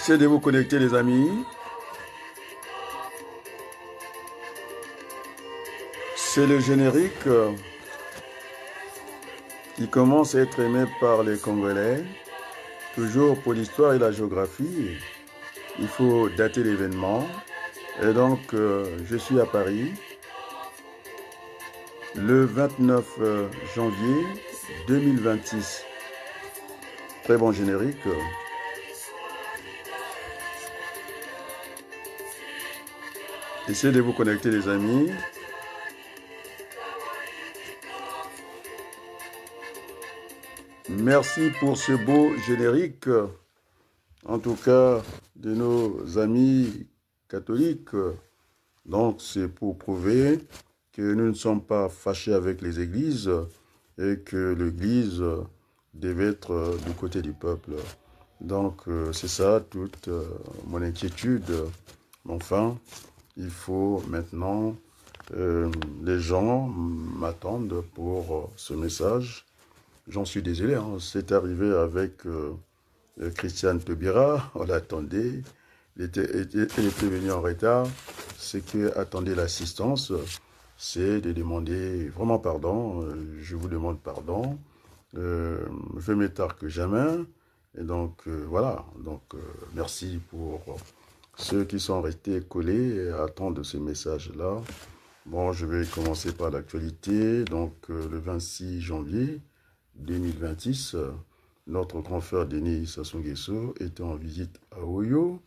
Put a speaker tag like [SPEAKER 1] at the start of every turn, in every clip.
[SPEAKER 1] Essayez de vous connecter les amis. C'est le générique qui commence à être aimé par les Congolais. Toujours pour l'histoire et la géographie, il faut dater l'événement. Et donc, je suis à Paris le 29 janvier 2026. Très bon générique. Essayez de vous connecter les amis. Merci pour ce beau générique, en tout cas de nos amis catholiques. Donc c'est pour prouver que nous ne sommes pas fâchés avec les églises et que l'église devait être du côté du peuple. Donc c'est ça toute mon inquiétude. Enfin, il faut maintenant, les gens m'attendent pour ce message. J'en suis désolé, hein. C'est arrivé avec Christiane Taubira, on l'attendait, elle était venue en retard. Ce que attendait l'assistance, c'est de demander vraiment pardon. Je vous demande pardon. Je m'ai tard que jamais. Et donc, voilà. Donc, merci pour ceux qui sont restés collés et attendent ce message-là. Bon, je vais commencer par l'actualité. Donc, le 26 janvier 2026, notre grand frère Denis Sassou Nguesso était en visite à Oyo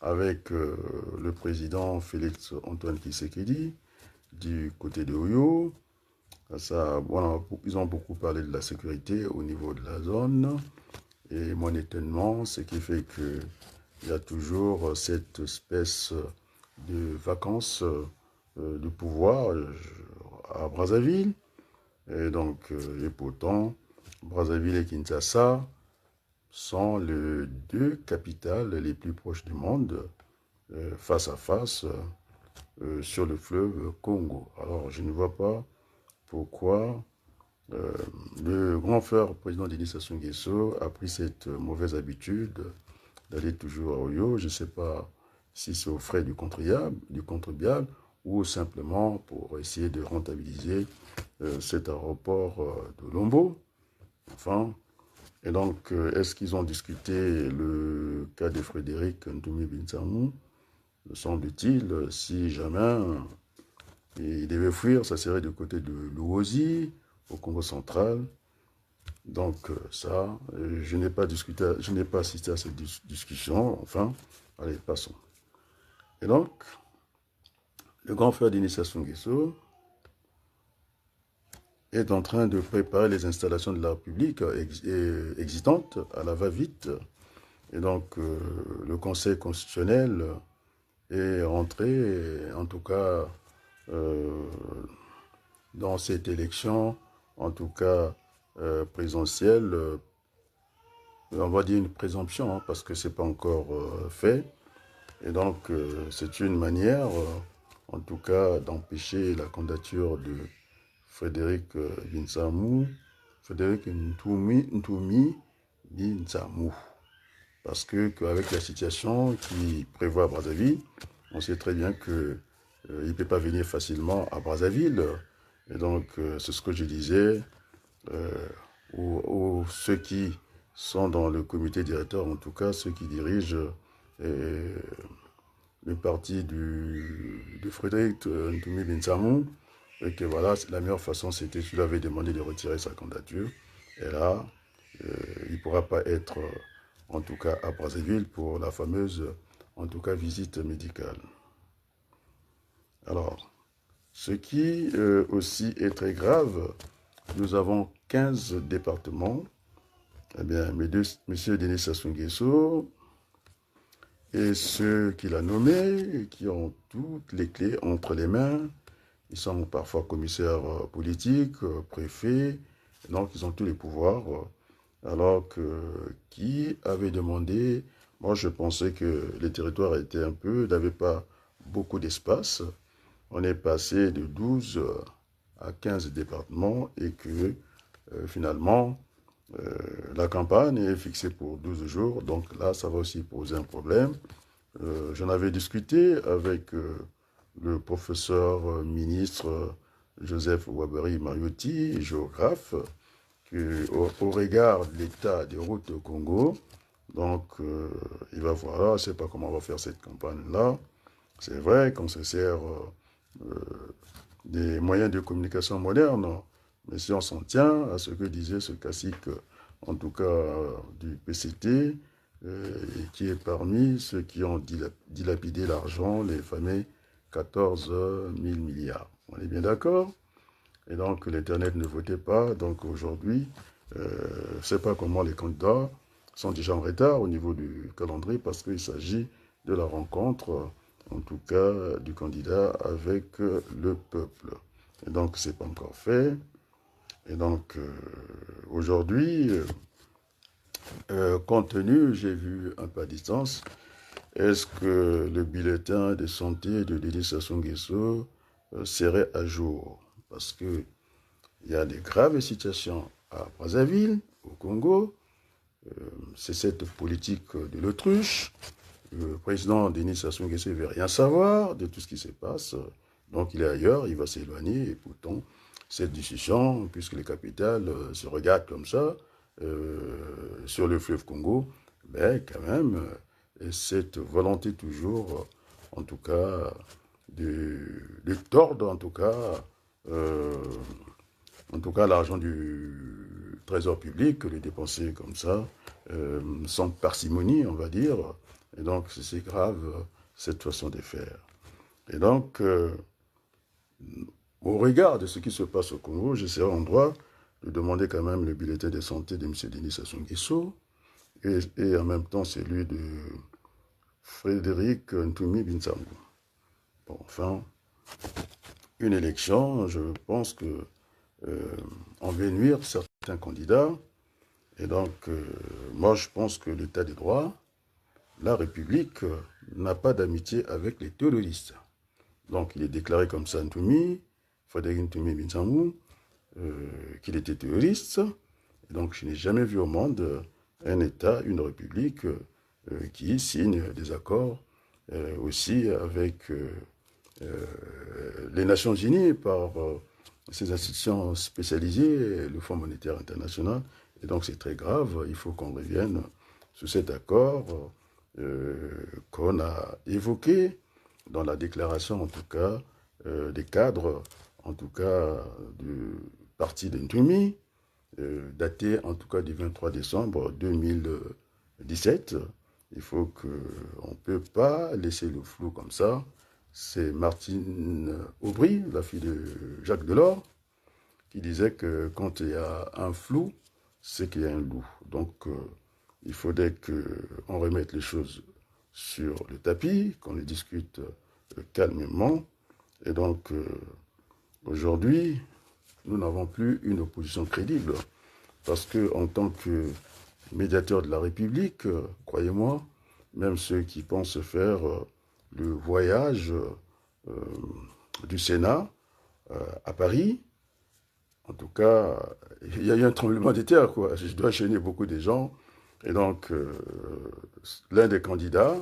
[SPEAKER 1] avec le président Félix Antoine Tshisekedi du côté de Oyo. Ça, voilà, ils ont beaucoup parlé de la sécurité au niveau de la zone. Et mon étonnement, c'est qui fait qu'il y a toujours cette espèce de vacances de pouvoir à Brazzaville. Et donc, et pourtant, Brazzaville et Kinshasa sont les deux capitales les plus proches du monde, face à face, sur le fleuve Congo. Alors, je ne vois pas pourquoi le grand frère président Denis Sassou Nguesso a pris cette mauvaise habitude d'aller toujours à Oyo. Je ne sais pas si c'est aux frais du contribuable ou simplement pour essayer de rentabiliser cet aéroport de Lombo. Enfin, et donc, est-ce qu'ils ont discuté le cas de Frédéric Ntoumi Binsamou? Me semble-t-il, si jamais il devait fuir, ça serait du côté de Luozi, au Congo central. Donc, ça, je n'ai pas discuté, je n'ai pas assisté à cette discussion. Enfin, allez, passons. Et donc, le grand frère Denis Sassou Nguesso est en train de préparer les installations de la République existantes à la va-vite. Et donc, le Conseil constitutionnel est rentré, en tout cas, dans cette élection, en tout cas présidentielle, on va dire une présomption, hein, parce que ce n'est pas encore fait. Et donc, c'est une manière, en tout cas, d'empêcher la candidature de Frédéric Ntoumi Binsamou. Parce qu'avec la situation qui prévoit à Brazzaville, on sait très bien qu'il ne peut pas venir facilement à Brazzaville. Et donc, c'est ce que je disais, aux ceux qui sont dans le comité directeur, en tout cas ceux qui dirigent le parti de Frédéric Ntoumi Binsamou, et que voilà, la meilleure façon, c'était qu'il avait demandé de retirer sa candidature. Et là, il ne pourra pas être, en tout cas, à Brazzaville pour la fameuse, en tout cas, visite médicale. Alors, ce qui aussi est très grave, nous avons 15 départements. Eh bien, M. Denis Sassou Nguesso et ceux qu'il a nommés, qui ont toutes les clés entre les mains, ils sont parfois commissaires politiques, préfets, donc ils ont tous les pouvoirs. Alors que qui avait demandé, moi je pensais que les territoires étaient n'avaient pas beaucoup d'espace. On est passé de 12 à 15 départements et que finalement, La campagne est fixée pour 12 jours, donc là, ça va aussi poser un problème. J'en avais discuté avec le professeur ministre Joseph Ouabari Mariotti, géographe, que, au regard de l'état des routes au Congo, donc il va voir, je ne sais pas comment on va faire cette campagne-là. C'est vrai qu'on se sert des moyens de communication modernes, mais si on s'en tient à ce que disait ce cacique, en tout cas du PCT, et qui est parmi ceux qui ont dilapidé l'argent, les fameux 14 000 milliards. On est bien d'accord? Et donc l'Internet ne votait pas. Donc aujourd'hui, je ne sais pas comment les candidats sont déjà en retard au niveau du calendrier parce qu'il s'agit de la rencontre, en tout cas du candidat avec le peuple. Et donc c'est pas encore fait. Et donc aujourd'hui, compte tenu, j'ai vu un peu à distance, est-ce que le bulletin de santé de Dédé Sassou Nguesso serait à jour? Parce que il y a des graves situations à Brazzaville, au Congo. C'est cette politique de l'autruche. Le président Denis Sassou Nguesso ne veut rien savoir de tout ce qui se passe. Donc il est ailleurs, il va s'éloigner. Et pourtant, cette discussion, puisque les capitales se regardent comme ça, sur le fleuve Congo, ben quand même, cette volonté toujours, en tout cas, de tordre, euh, en tout cas, l'argent du trésor public, le dépenser comme ça, sans parcimonie, on va dire. Et donc, c'est grave, cette façon de faire. Et donc, au regard de ce qui se passe au Congo, je serai en droit de demander quand même le bulletin de santé de M. Denis Sassou Nguesso et en même temps celui de Frédéric Ntoumi Binsangou. Bon, enfin, une élection, je pense que on veut nuire certains candidats. Et donc, moi, je pense que l'État des droits, la République, n'a pas d'amitié avec les terroristes. Donc, il est déclaré comme ça, Ntoumi, Frédéric Ntoumi Binsangou, qu'il était terroriste. Et donc, je n'ai jamais vu au monde un État, une République qui signe des accords aussi avec les Nations Unies par ces institutions spécialisées, le Fonds monétaire international. Et donc c'est très grave, il faut qu'on revienne sur cet accord qu'on a évoqué dans la déclaration, en tout cas, des cadres, en tout cas, du parti d'Ntoumi, daté en tout cas du 23 décembre 2017. Il faut qu'on ne peut pas laisser le flou comme ça. C'est Martine Aubry, la fille de Jacques Delors, qui disait que quand il y a un flou, c'est qu'il y a un loup. Donc, il faudrait qu'on remette les choses sur le tapis, qu'on les discute calmement. Et donc, aujourd'hui, nous n'avons plus une opposition crédible. Parce qu'en tant que médiateur de la République, croyez-moi, même ceux qui pensent faire le voyage du Sénat à Paris, en tout cas, il y a eu un tremblement de terre, quoi. Je dois gêner beaucoup de gens. Et donc, l'un des candidats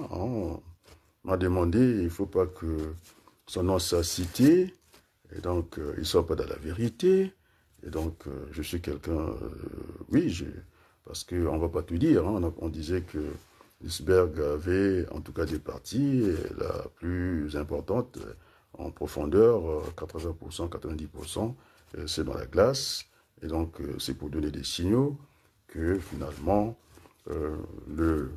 [SPEAKER 1] m'a demandé, il ne faut pas que son nom soit cité, et donc, il ne soit pas dans la vérité. Et donc, je suis quelqu'un, oui, parce qu'on ne va pas tout dire. Hein. On disait que l'iceberg avait en tout cas des parties, la plus importante en profondeur, 80%, 90%, c'est dans la glace. Et donc, c'est pour donner des signaux que finalement, le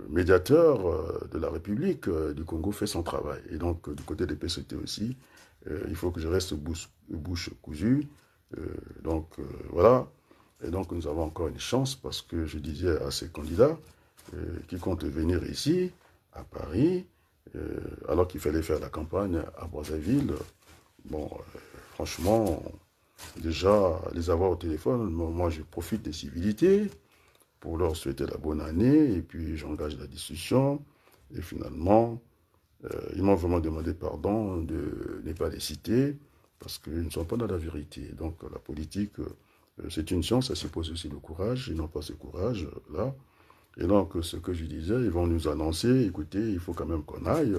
[SPEAKER 1] médiateur de la République du Congo fait son travail. Et donc, du côté des PCT aussi, il faut que je reste bouche cousue. Voilà. Et donc, nous avons encore une chance parce que je disais à ces candidats qui comptent venir ici, à Paris, alors qu'il fallait faire la campagne à Brazzaville. Bon, franchement, déjà, les avoir au téléphone, moi, je profite des civilités pour leur souhaiter la bonne année et puis j'engage la discussion. Et finalement, ils m'ont vraiment demandé pardon de ne pas les citer parce qu'ils ne sont pas dans la vérité. Donc, la politique C'est une science, ça suppose aussi le courage. Ils n'ont pas ce courage-là. Et donc, ce que je disais, ils vont nous annoncer, écoutez, il faut quand même qu'on aille.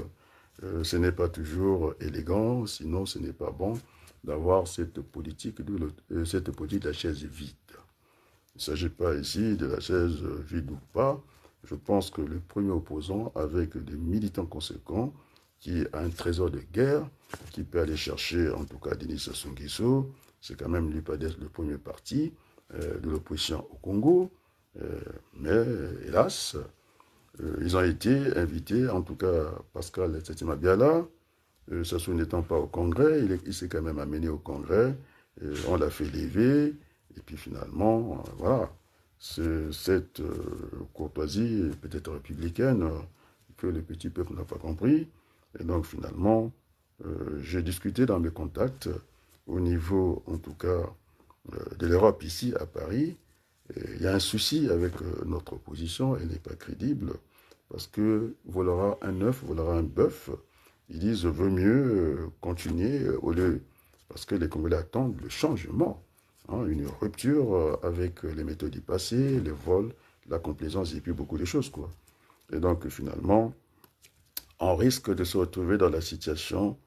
[SPEAKER 1] Ce n'est pas toujours élégant, sinon ce n'est pas bon d'avoir cette politique de la chaise vide. Il ne s'agit pas ici de la chaise vide ou pas. Je pense que le premier opposant, avec des militants conséquents, qui a un trésor de guerre, qui peut aller chercher, en tout cas, Denis Sassou Nguesso, c'est quand même l'UPADES, le premier parti de l'opposition au Congo. Mais, hélas, ils ont été invités, en tout cas, Pascal Tsetima Biala, Sassou n'étant pas au Congrès, il s'est quand même amené au Congrès, on l'a fait lever, et puis finalement, voilà, c'est cette courtoisie peut-être républicaine que le petit peuple n'a pas compris. Et donc finalement, j'ai discuté dans mes contacts au niveau, en tout cas, de l'Europe ici à Paris. Il y a un souci avec notre opposition, elle n'est pas crédible, parce que voilà un œuf, voilà un bœuf. Ils disent, vaut mieux continuer au lieu, parce que les Congolais attendent le changement, hein, une rupture avec les méthodes du passé, les vols, la complaisance et puis beaucoup de choses, quoi. Et donc, finalement, on risque de se retrouver dans la situation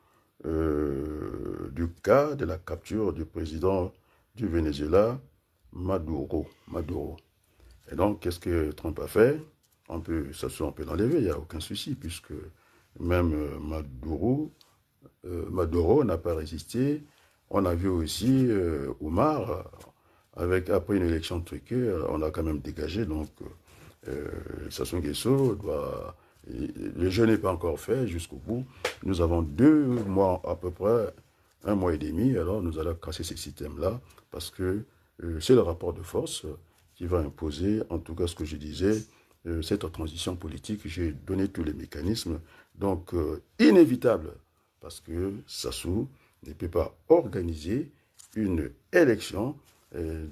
[SPEAKER 1] du cas de la capture du président du Venezuela, Maduro. Et donc, qu'est-ce que Trump a fait? On peut l'enlever, il n'y a aucun souci, puisque même Maduro n'a pas résisté. On a vu aussi Omar, après une élection truquée, on a quand même dégagé. Donc, Sassou Nguesso doit. Le jeu n'est pas encore fait jusqu'au bout. Nous avons 2 mois à peu près, 1 mois et demi. Alors, nous allons casser ces systèmes-là parce que c'est le rapport de force qui va imposer, en tout cas ce que je disais, cette transition politique. J'ai donné tous les mécanismes. Donc, inévitable, parce que Sassou ne peut pas organiser une élection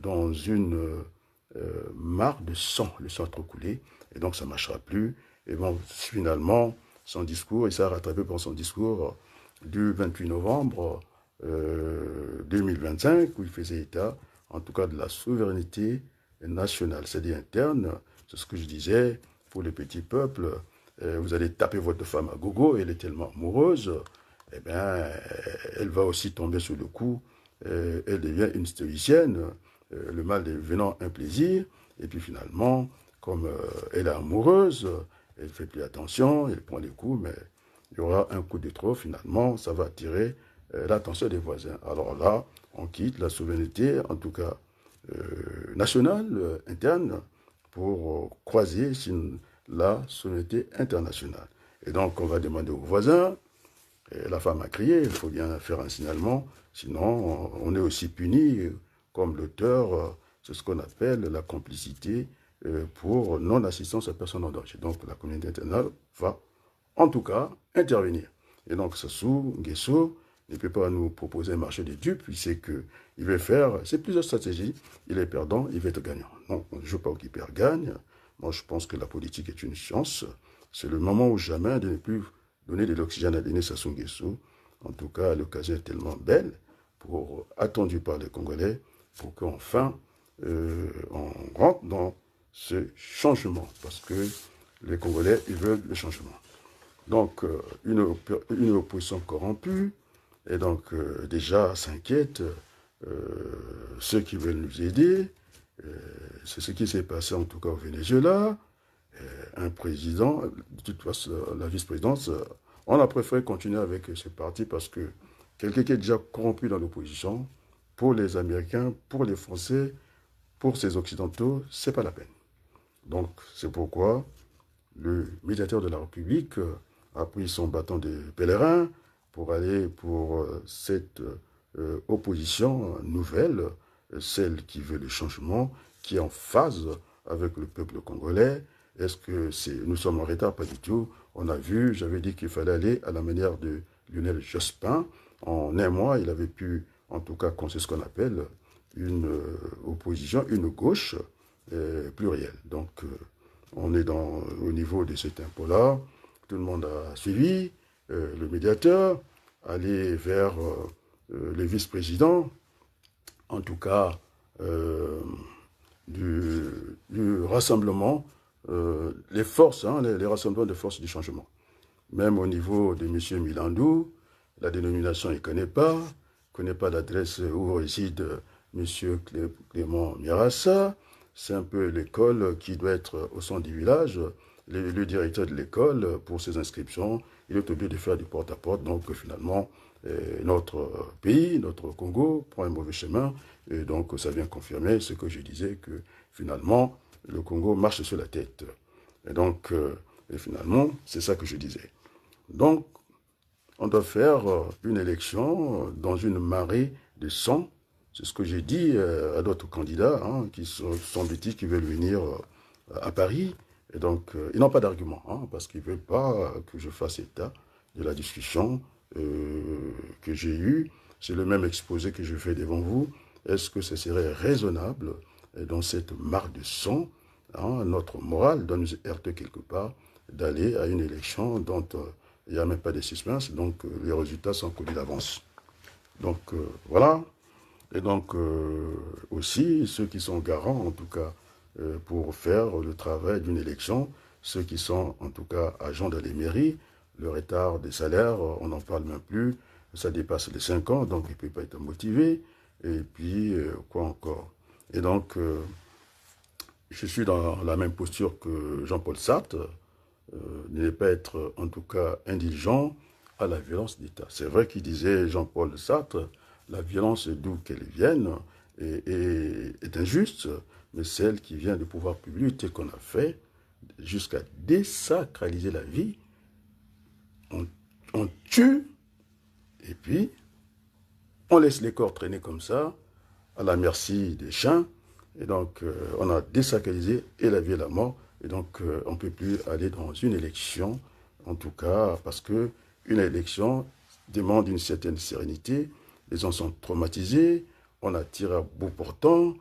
[SPEAKER 1] dans une mare de sang, le sang trop coulé, et donc ça ne marchera plus. Et bon, finalement, son discours, il s'est rattrapé par son discours du 28 novembre 2025, où il faisait état, en tout cas, de la souveraineté nationale, c'est-à-dire interne. C'est ce que je disais pour les petits peuples. Vous allez taper votre femme à gogo, elle est tellement amoureuse, eh bien, elle va aussi tomber sous le coup. Elle devient une stoïcienne, le mal devenant un plaisir. Et puis finalement, comme elle est amoureuse, elle ne fait plus attention, elle prend les coups, mais il y aura un coup de trop, finalement, ça va attirer l'attention des voisins. Alors là, on quitte la souveraineté, en tout cas nationale, interne, pour croiser la souveraineté internationale. Et donc, on va demander aux voisins, et la femme a crié, il faut bien faire un signalement, sinon on est aussi puni comme l'auteur, c'est ce qu'on appelle la complicité pour non-assistance à personne en danger. Donc la communauté internationale va en tout cas intervenir. Et donc Sassou Nguesso ne peut pas nous proposer un marché des dupes, il sait qu'il veut faire, c'est plusieurs stratégies, il est perdant, il veut être gagnant. Non, on ne joue pas au qui perd gagne. Moi je pense que la politique est une science, c'est le moment ou jamais de ne plus donner de l'oxygène à Denis Sassou Nguesso. En tout cas, l'occasion est tellement belle, attendue par les Congolais, pour qu'enfin on rentre dans ce changement. Parce que les Congolais, ils veulent le changement. Donc, une opposition corrompue, et donc déjà s'inquiète, ceux qui veulent nous aider, c'est ce qui s'est passé en tout cas au Venezuela, un président, de toute façon, la vice-présidence, on a préféré continuer avec ce parti parce que quelqu'un qui est déjà corrompu dans l'opposition, pour les Américains, pour les Français, pour ces Occidentaux, c'est pas la peine. Donc, c'est pourquoi le médiateur de la République a pris son bâton de pèlerin pour aller pour cette opposition nouvelle, celle qui veut le changement, qui est en phase avec le peuple congolais. Est-ce que nous sommes en retard? Pas du tout. On a vu, j'avais dit qu'il fallait aller à la manière de Lionel Jospin. En un mois, il avait pu, en tout cas, construire ce qu'on appelle une opposition, une gauche plurielle. Donc, on est au niveau de cet impôt-là. Tout le monde a suivi le médiateur, aller vers le vice-président. En tout cas, du rassemblement, les forces, les rassemblements de forces du changement. Même au niveau de M. Milandou, la dénomination, il ne connaît pas l'adresse où réside M. Clément Mirassa. C'est un peu l'école qui doit être au centre du village. Le directeur de l'école, pour ses inscriptions, il est obligé de faire du porte-à-porte. Donc finalement, notre pays, notre Congo, prend un mauvais chemin. Et donc ça vient confirmer ce que je disais, que finalement, le Congo marche sur la tête. Et donc, et finalement, c'est ça que je disais. Donc, on doit faire une élection dans une marée de sang. C'est ce que j'ai dit à d'autres candidats qui sont des types qui veulent venir à Paris. Et donc, ils n'ont pas d'argument, parce qu'ils ne veulent pas que je fasse état de la discussion que j'ai eue. C'est le même exposé que je fais devant vous. Est-ce que ce serait raisonnable, dans cette mare de sang, notre morale doit nous heurter quelque part, d'aller à une élection dont il n'y a même pas de suspense, donc les résultats sont connus d'avance. Donc voilà. Et donc aussi, ceux qui sont garants, en tout cas, pour faire le travail d'une élection, ceux qui sont, en tout cas, agents de les mairies, le retard des salaires, on n'en parle même plus, ça dépasse les 5 ans, donc il ne peut pas être motivé. Et puis, quoi encore? Et donc, je suis dans la même posture que Jean-Paul Sartre, ne pas être en tout cas indulgent à la violence d'État. C'est vrai qu'il disait, Jean-Paul Sartre, la violence d'où qu'elle vienne est injuste, mais celle qui vient du pouvoir public, tel qu'on a fait, jusqu'à désacraliser la vie, on tue, et puis on laisse les corps traîner comme ça, à la merci des chiens, et donc on a désacralisé et la vie et la mort. Et donc, on ne peut plus aller dans une élection, en tout cas, parce qu'une élection demande une certaine sérénité. Les gens sont traumatisés, on a tiré à bout portant,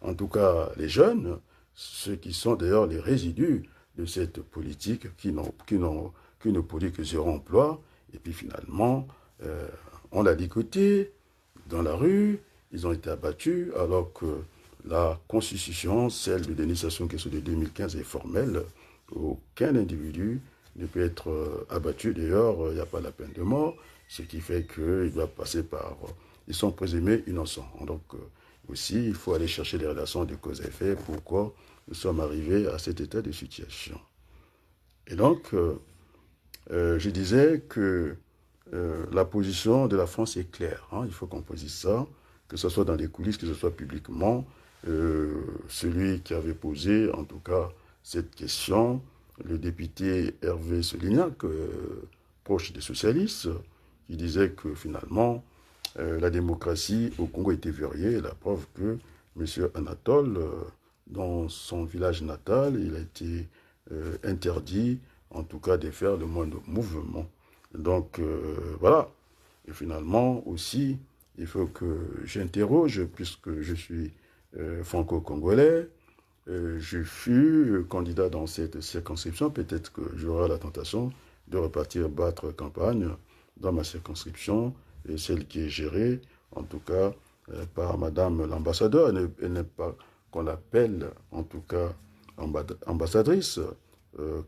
[SPEAKER 1] en tout cas les jeunes, ceux qui sont d'ailleurs les résidus de cette politique, qui ne produit que zéro emploi. Et puis finalement, on l'a ligoté dans la rue, ils ont été abattus, alors que la constitution, celle de Denis Sassou Nguesso de 2015, est formelle. Aucun individu ne peut être abattu. D'ailleurs, il n'y a pas la peine de mort, ce qui fait qu'il doit passer par... Ils sont présumés innocents. Donc, aussi, il faut aller chercher les relations de cause et effet, pourquoi nous sommes arrivés à cet état de situation. Et donc, je disais que la position de la France est claire. Il faut qu'on posise ça, que ce soit dans les coulisses, que ce soit publiquement. Celui qui avait posé, en tout cas, cette question, le député Hervé Solignac, proche des socialistes, qui disait que finalement, la démocratie au Congo était verrouillée. La preuve que M. Anatole, dans son village natal, il a été interdit, en tout cas, de faire le moindre mouvement. Donc, voilà. Et finalement, aussi, il faut que j'interroge, puisque je suis franco-congolais, je fus candidat dans cette circonscription. Peut-être que j'aurai la tentation de repartir battre campagne dans ma circonscription, et celle qui est gérée, en tout cas, par Madame l'ambassadeur. Elle n'est pas qu'on l'appelle, en tout cas, ambassadrice,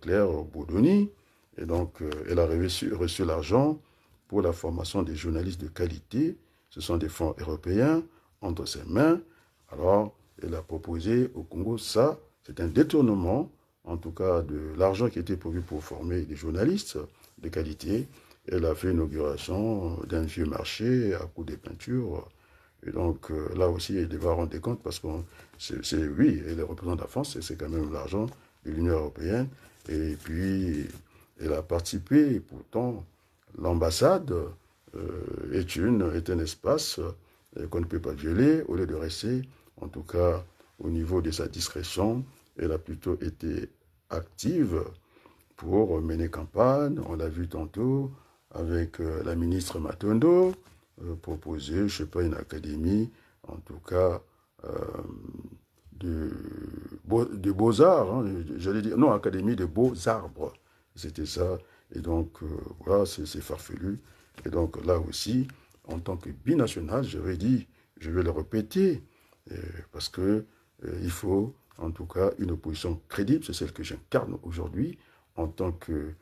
[SPEAKER 1] Claire Boudoni. Et donc, elle a reçu l'argent pour la formation des journalistes de qualité. Ce sont des fonds européens entre ses mains. Alors, elle a proposé au Congo ça. C'est un détournement, en tout cas, de l'argent qui était prévu pour former des journalistes de qualité. Elle a fait l'inauguration d'un vieux marché à coup de peinture. Et donc, là aussi, elle devra rendre compte parce que, oui, elle représente la France, et c'est quand même l'argent de l'Union européenne. Et puis, elle a participé, et pourtant, l'ambassade est un espace qu'on ne peut pas violer, au lieu de rester, en tout cas, au niveau de sa discrétion. Elle a plutôt été active pour mener campagne. On l'a vu tantôt avec la ministre Matondo, proposer, je ne sais pas, une académie, en tout cas, de beaux-arts, j'allais dire, non, académie de beaux-arbres, c'était ça, et donc, voilà, c'est farfelu, et donc là aussi, en tant que binational, j'aurais dit, je vais le répéter, parce que il faut en tout cas une opposition crédible, c'est celle que j'incarne aujourd'hui en tant que,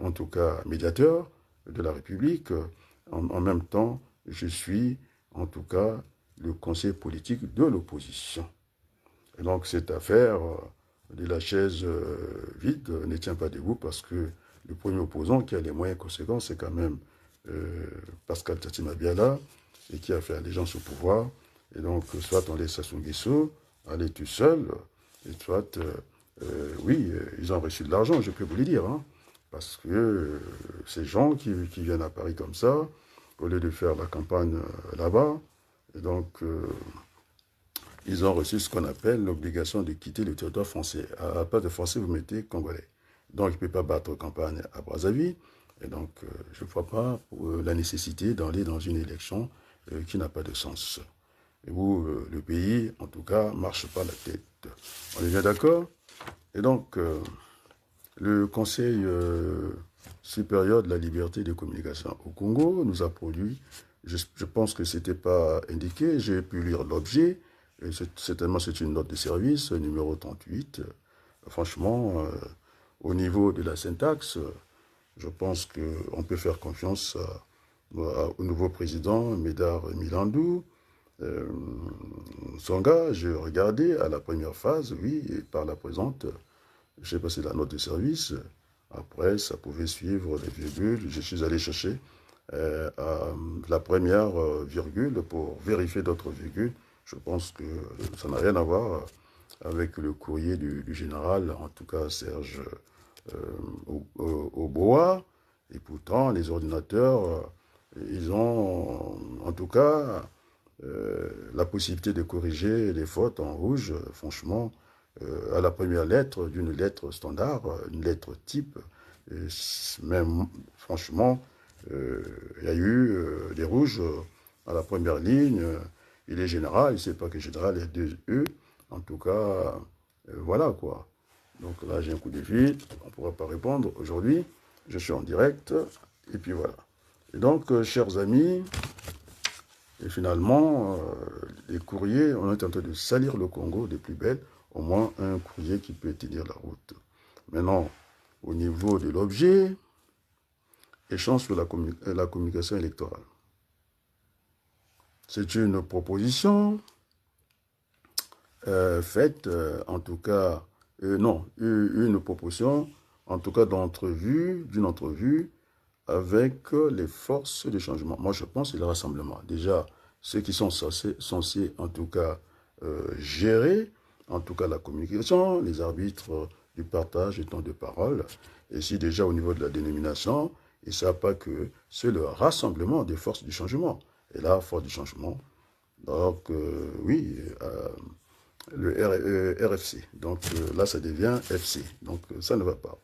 [SPEAKER 1] en tout cas, médiateur de la République. En même temps, je suis en tout cas le conseiller politique de l'opposition. Et donc cette affaire de la chaise vide ne tient pas debout parce que le premier opposant qui a les moyens conséquents, c'est quand même Pascal Tatima Biala, et qui a fait allégeance au pouvoir. Et donc, soit on laisse Sassou Nguesso aller tout seul, et soit, oui, ils ont reçu de l'argent, je peux vous le dire, hein, parce que ces gens qui viennent à Paris comme ça, au lieu de faire la campagne là-bas, et donc, ils ont reçu ce qu'on appelle l'obligation de quitter le territoire français. À la place de français, vous mettez congolais. Donc, il ne peut pas battre campagne à Brazzaville. Et donc, je ne vois pas la nécessité d'aller dans une élection qui n'a pas de sens. Et où le pays, en tout cas, marche pas la tête. On est bien d'accord? Et donc, le Conseil supérieur de la liberté de communication au Congo nous a produit, je pense que ce n'était pas indiqué, j'ai pu lire l'objet, certainement c'est une note de service, numéro 38. Franchement, au niveau de la syntaxe, je pense qu'on peut faire confiance au nouveau président, Médard Milandou. Son gars, j'ai regardé à la première phase, oui, et par la présente, j'ai passé la note de service. Après, ça pouvait suivre les virgules. Je suis allé chercher la première virgule pour vérifier d'autres virgules. Je pense que ça n'a rien à voir avec le courrier du général, en tout cas Serge Aubois. Et pourtant, les ordinateurs, ils ont en tout cas la possibilité de corriger les fautes en rouge, franchement, à la première lettre d'une lettre standard, une lettre type. Même, franchement, il y a eu des rouges à la première ligne. Il est général, il ne sait pas que général, il y a deux E. En tout cas, voilà quoi. Donc là, j'ai un coup de fil, on ne pourra pas répondre aujourd'hui. Je suis en direct, et puis voilà. Et donc, chers amis, et finalement, les courriers, on est en train de salir le Congo des plus belles, au moins un courrier qui peut tenir la route. Maintenant, au niveau de l'objet, échange sur la communication électorale. C'est une proposition faite, en tout cas, non, une proposition, en tout cas d'une entrevue avec les forces de changement. Moi, je pense que le rassemblement. Déjà, ceux qui sont censés en tout cas, gérer, en tout cas, la communication, les arbitres du partage du temps de parole. Et si déjà, au niveau de la dénomination, ils ne savent pas que c'est le rassemblement des forces du changement. Et là, force du changement, donc, oui, le RFC. Donc, là, ça devient FC. Donc, ça ne va pas.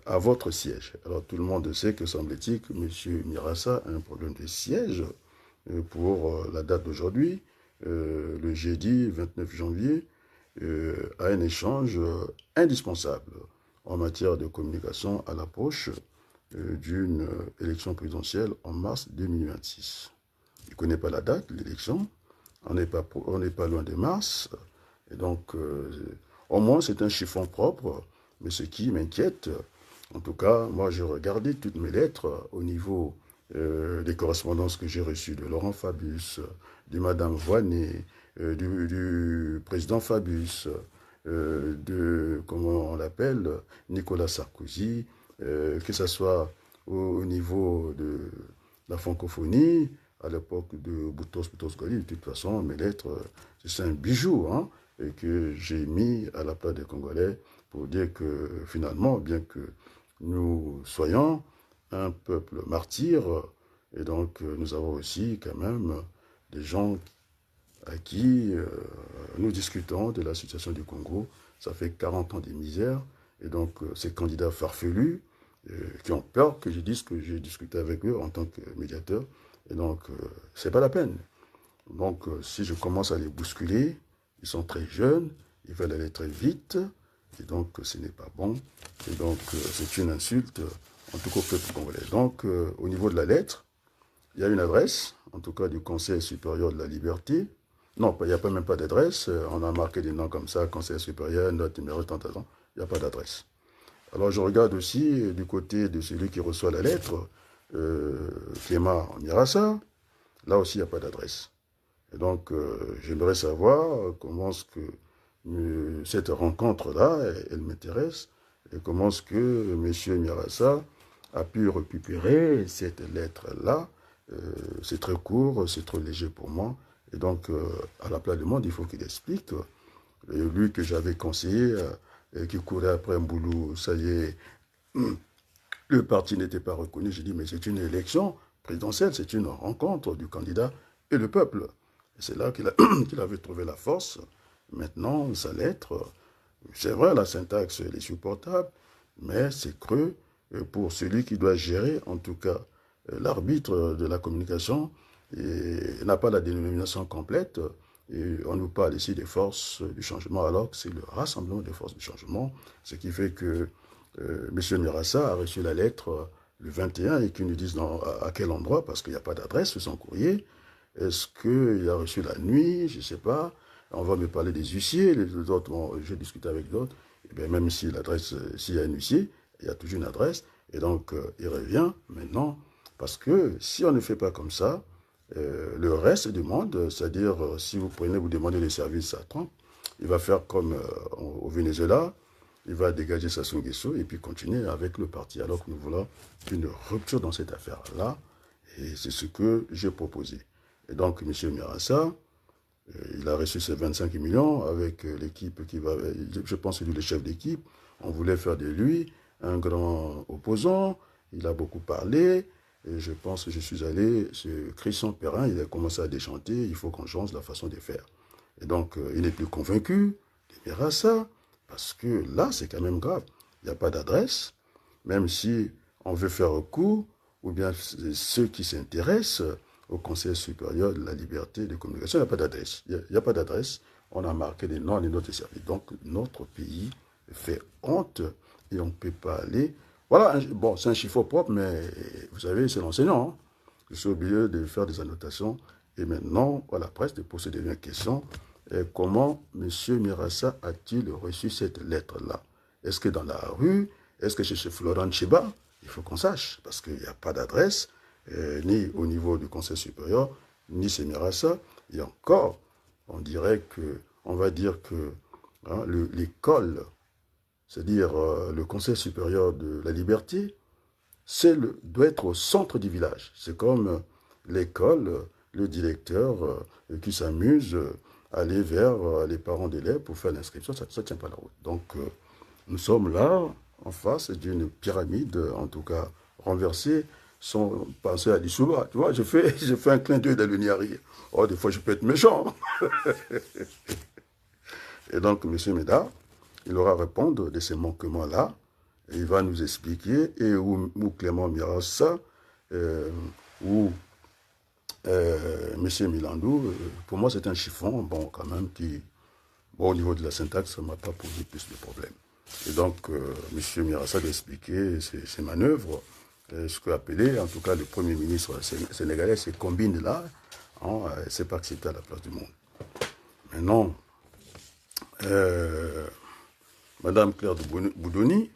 [SPEAKER 1] À votre siège. Alors tout le monde sait que semble-t-il que M. Mirassa a un problème de siège pour la date d'aujourd'hui, le jeudi 29 janvier, à un échange indispensable en matière de communication à l'approche d'une élection présidentielle en mars 2026. Il ne connaît pas la date de l'élection, on n'est pas loin de mars, et donc au moins c'est un chiffon propre. Mais ce qui m'inquiète, en tout cas, moi j'ai regardé toutes mes lettres au niveau des correspondances que j'ai reçues de Laurent Fabius, de Madame Voinet, du président Fabius, de, comment on l'appelle, Nicolas Sarkozy, que ce soit au niveau de la francophonie, à l'époque de Boutros Ghali. De toute façon, mes lettres, c'est un bijou, hein, et que j'ai mis à la place des Congolais, pour dire que finalement, bien que nous soyons un peuple martyr, et donc nous avons aussi quand même des gens à qui nous discutons de la situation du Congo. Ça fait 40 ans de misère, et donc ces candidats farfelus qui ont peur que je dise que j'ai discuté avec eux en tant que médiateur, et donc c'est pas la peine. Donc si je commence à les bousculer, ils sont très jeunes, ils veulent aller très vite, et donc ce n'est pas bon, et donc c'est une insulte, en tout cas au peuple congolais. Donc au niveau de la lettre, il y a une adresse, en tout cas du Conseil supérieur de la liberté. Non, il n'y a même pas d'adresse. On a marqué des noms comme ça, Conseil supérieur, note numéro tant. Il n'y a pas d'adresse. Alors je regarde aussi du côté de celui qui reçoit la lettre, Clément Mirassa. Là aussi, il n'y a pas d'adresse. Et donc, j'aimerais savoir comment est-ce que cette rencontre-là, elle m'intéresse, et comment est-ce que M. Mirassa a pu récupérer cette lettre-là. C'est très court, c'est trop léger pour moi. Et donc, à la place du monde, il faut qu'il explique. Lui que j'avais conseillé, qui courait après un boulot, ça y est, le parti n'était pas reconnu. J'ai dit, mais c'est une élection présidentielle, c'est une rencontre du candidat et le peuple. Et c'est là qu'il avait trouvé la force. Maintenant, sa lettre, c'est vrai, la syntaxe, elle est supportable, mais c'est creux pour celui qui doit gérer, en tout cas, l'arbitre de la communication, et n'a pas la dénomination complète. Et on nous parle ici des forces du changement, alors que c'est le rassemblement des forces du changement, ce qui fait que M. Mirassa a reçu la lettre le 21 et qu'il nous dise à quel endroit, parce qu'il n'y a pas d'adresse sur son courrier. Est-ce qu'il a reçu la nuit? Je ne sais pas. On va me parler des huissiers. Les autres, bon, j'ai discuté avec d'autres. Et bien, même si l'adresse, s'il y a un huissier, il y a toujours une adresse. Et donc, il revient maintenant. Parce que si on ne fait pas comme ça, le reste du monde, c'est-à-dire, si vous prenez, vous demandez les services à Trump, il va faire comme au Venezuela. Il va dégager Sassou Nguesso et puis continuer avec le parti. Alors que nous voulons une rupture dans cette affaire-là. Et c'est ce que j'ai proposé. Et donc, M. Mirassa, il a reçu ses 25 millions avec l'équipe qui va... Je pense que lui, le chef d'équipe, on voulait faire de lui un grand opposant. Il a beaucoup parlé. Et je pense que je suis allé sur Christian Perrin. Il a commencé à déchanter. Il faut qu'on change la façon de faire. Et donc, il n'est plus convaincu de Mirassa. Parce que là, c'est quand même grave. Il n'y a pas d'adresse. Même si on veut faire recours, ou bien ceux qui s'intéressent au Conseil supérieur de la liberté de communication, il n'y a pas d'adresse. Il n'y a pas d'adresse. On a marqué des noms et notre service. Donc, notre pays fait honte et on ne peut pas aller. Voilà, bon, c'est un chiffre propre, mais vous savez, c'est l'enseignant. Hein. Je suis obligé de faire des annotations. Et maintenant, à la presse, de poser des questions. Comment M. Mirassa a-t-il reçu cette lettre-là? Est-ce que dans la rue? Est-ce que chez Florent Chiba? Il faut qu'on sache, parce qu'il n'y a pas d'adresse, ni au niveau du Conseil supérieur, ni chez Mirassa. Et encore, on dirait que, on va dire que hein, l'école, c'est-à-dire le Conseil supérieur de la liberté, doit être au centre du village. C'est comme l'école, le directeur qui s'amuse à aller vers les parents d'élèves pour faire l'inscription. Ça ne tient pas la route. Donc, nous sommes là, en face d'une pyramide, en tout cas renversée, sans penser à Dissouba. Tu vois, je fais un clin d'œil d'Aluniari. Oh, des fois, je peux être méchant. Et donc, M. Médard, il aura à répondre de ces manquements-là. Et il va nous expliquer, et où Clément Mirassa, ou M. Milandou, pour moi, c'est un chiffon, bon, quand même, qui, bon, au niveau de la syntaxe, ça ne m'a pas posé plus de problèmes. Et donc, M. Mirassa doit expliquer ses manœuvres, ce qu'a appelé, en tout cas, le Premier ministre sénégalais, ces combines-là, hein, c'est pas accepté à la place du monde. Maintenant, Madame Claire de Boudoni,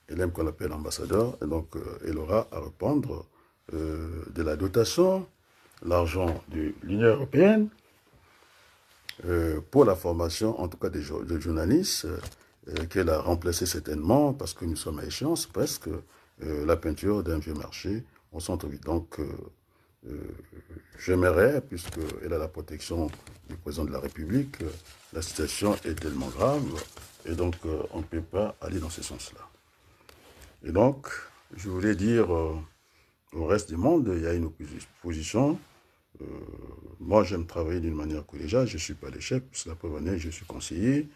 [SPEAKER 1] elle aime qu'on l'appelle ambassadeur, et donc elle aura à répondre de la dotation, l'argent de l'Union européenne, pour la formation, en tout cas des journalistes, qu'elle a remplacé certainement, parce que nous sommes à échéance, presque, la peinture d'un vieux marché au centre-ville. Donc, j'aimerais, puisqu'elle a la protection du président de la République, la situation est tellement grave, et donc on ne peut pas aller dans ce sens-là. Et donc, je voulais dire au reste du monde, il y a une opposition. Moi, j'aime travailler d'une manière collégiale, je ne suis pas le chef, c'est la preuve en est, je suis conseiller.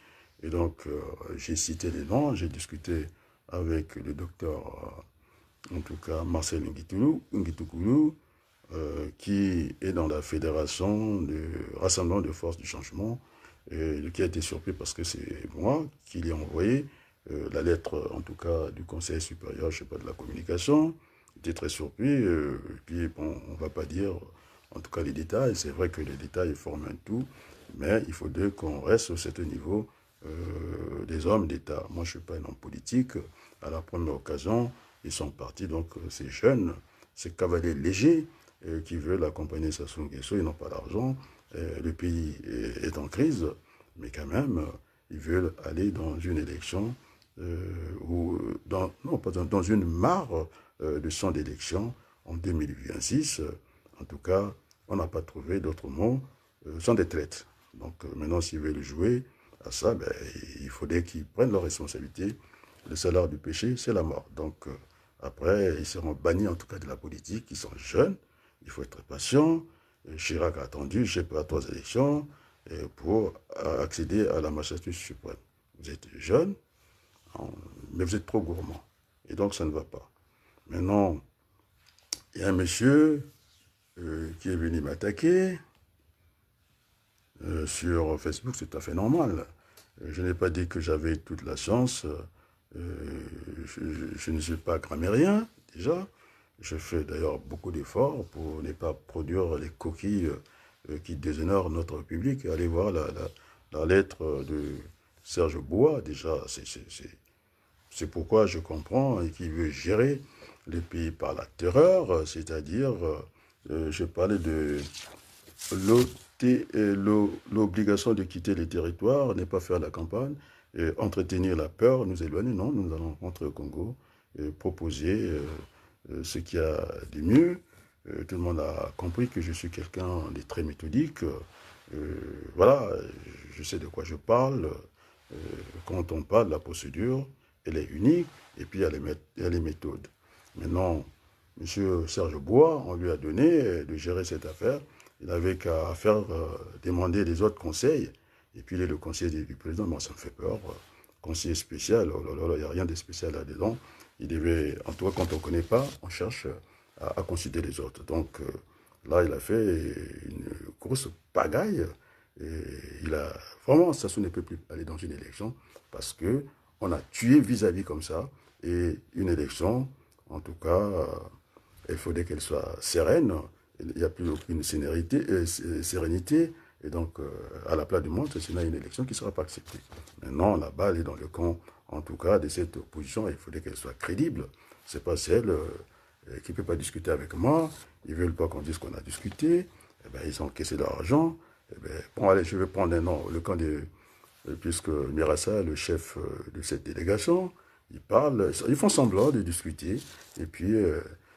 [SPEAKER 1] Et donc, j'ai cité des noms, j'ai discuté avec le docteur, en tout cas, Marcel Ngitoukulu, qui est dans la fédération de rassemblement de forces du changement, qui a été surpris parce que c'est moi qui lui ai envoyé la lettre, en tout cas, du Conseil supérieur, je ne sais pas, de la communication, J'étais très surpris. Et puis, bon, on ne va pas dire, en tout cas, les détails. C'est vrai que les détails forment un tout, mais il faudrait qu'on reste au certain niveau des hommes d'État. Moi, je ne suis pas un homme politique. À la première occasion, ils sont partis. Donc, ces jeunes, ces cavaliers légers qui veulent accompagner Sassou Nguesso, ils n'ont pas d'argent. Le pays est en crise, mais quand même, ils veulent aller dans une élection ou non, pas dans une mare de champ d'élection en 2026. En tout cas, on n'a pas trouvé d'autres mots sans des traites. Donc maintenant, s'ils veulent jouer à ça, ben, il faudrait qu'ils prennent leurs responsabilités. Le salaire du péché, c'est la mort. Donc après, ils seront bannis en tout cas de la politique. Ils sont jeunes, il faut être patient. Chirac a attendu, je sais pas, 3 élections pour accéder à la magistrature suprême. Vous êtes jeune, mais vous êtes trop gourmand. Et donc, ça ne va pas. Maintenant, il y a un monsieur qui est venu m'attaquer sur Facebook, c'est tout à fait normal. Je n'ai pas dit que j'avais toute la chance. Je ne suis pas grammairien, déjà. Je fais d'ailleurs beaucoup d'efforts pour ne pas produire les coquilles qui déshonorent notre République. Allez voir la lettre de Serge Bois, déjà, c'est pourquoi je comprends et qu'il veut gérer le pays par la terreur, c'est-à-dire, je parlais de l'obligation de quitter les territoires, ne pas faire la campagne, entretenir la peur, nous éloigner. Non, nous allons rentrer au Congo, proposer ce qu'il y a de mieux. Tout le monde a compris que je suis quelqu'un de très méthodique. Voilà, je sais de quoi je parle. Quand on parle de la procédure, elle est unique, et puis il y a les méthodes. Maintenant, M. Serge Bois, on lui a donné de gérer cette affaire. Il n'avait qu'à faire demander les autres conseils. Et puis il est le conseiller du président. Moi, ça me fait peur. Conseiller spécial, oh là là, il n'y a rien de spécial là-dedans. Il devait, en tout cas, quand on ne connaît pas, on cherche à considérer les autres. Donc là, il a fait une grosse pagaille. Et il a vraiment, Sassou ne peut plus aller dans une élection parce que on a tué vis-à-vis comme ça. Et une élection, en tout cas, il faudrait qu'elle soit sereine. Il n'y a plus aucune sérénité. Et donc, à la place du monde, c'est une élection qui ne sera pas acceptée. Maintenant, la balle est dans le camp, en tout cas, de cette opposition. Il faudrait qu'elle soit crédible. Ce n'est pas celle qui ne peut pas discuter avec moi. Ils ne veulent pas qu'on dise qu'on a discuté. Eh ben, ils ont encaissé leur argent. Eh ben, bon, allez, je vais prendre un nom, le camp de... Puisque Mirassa, le chef de cette délégation, ils parlent, ils font semblant de discuter. Et puis,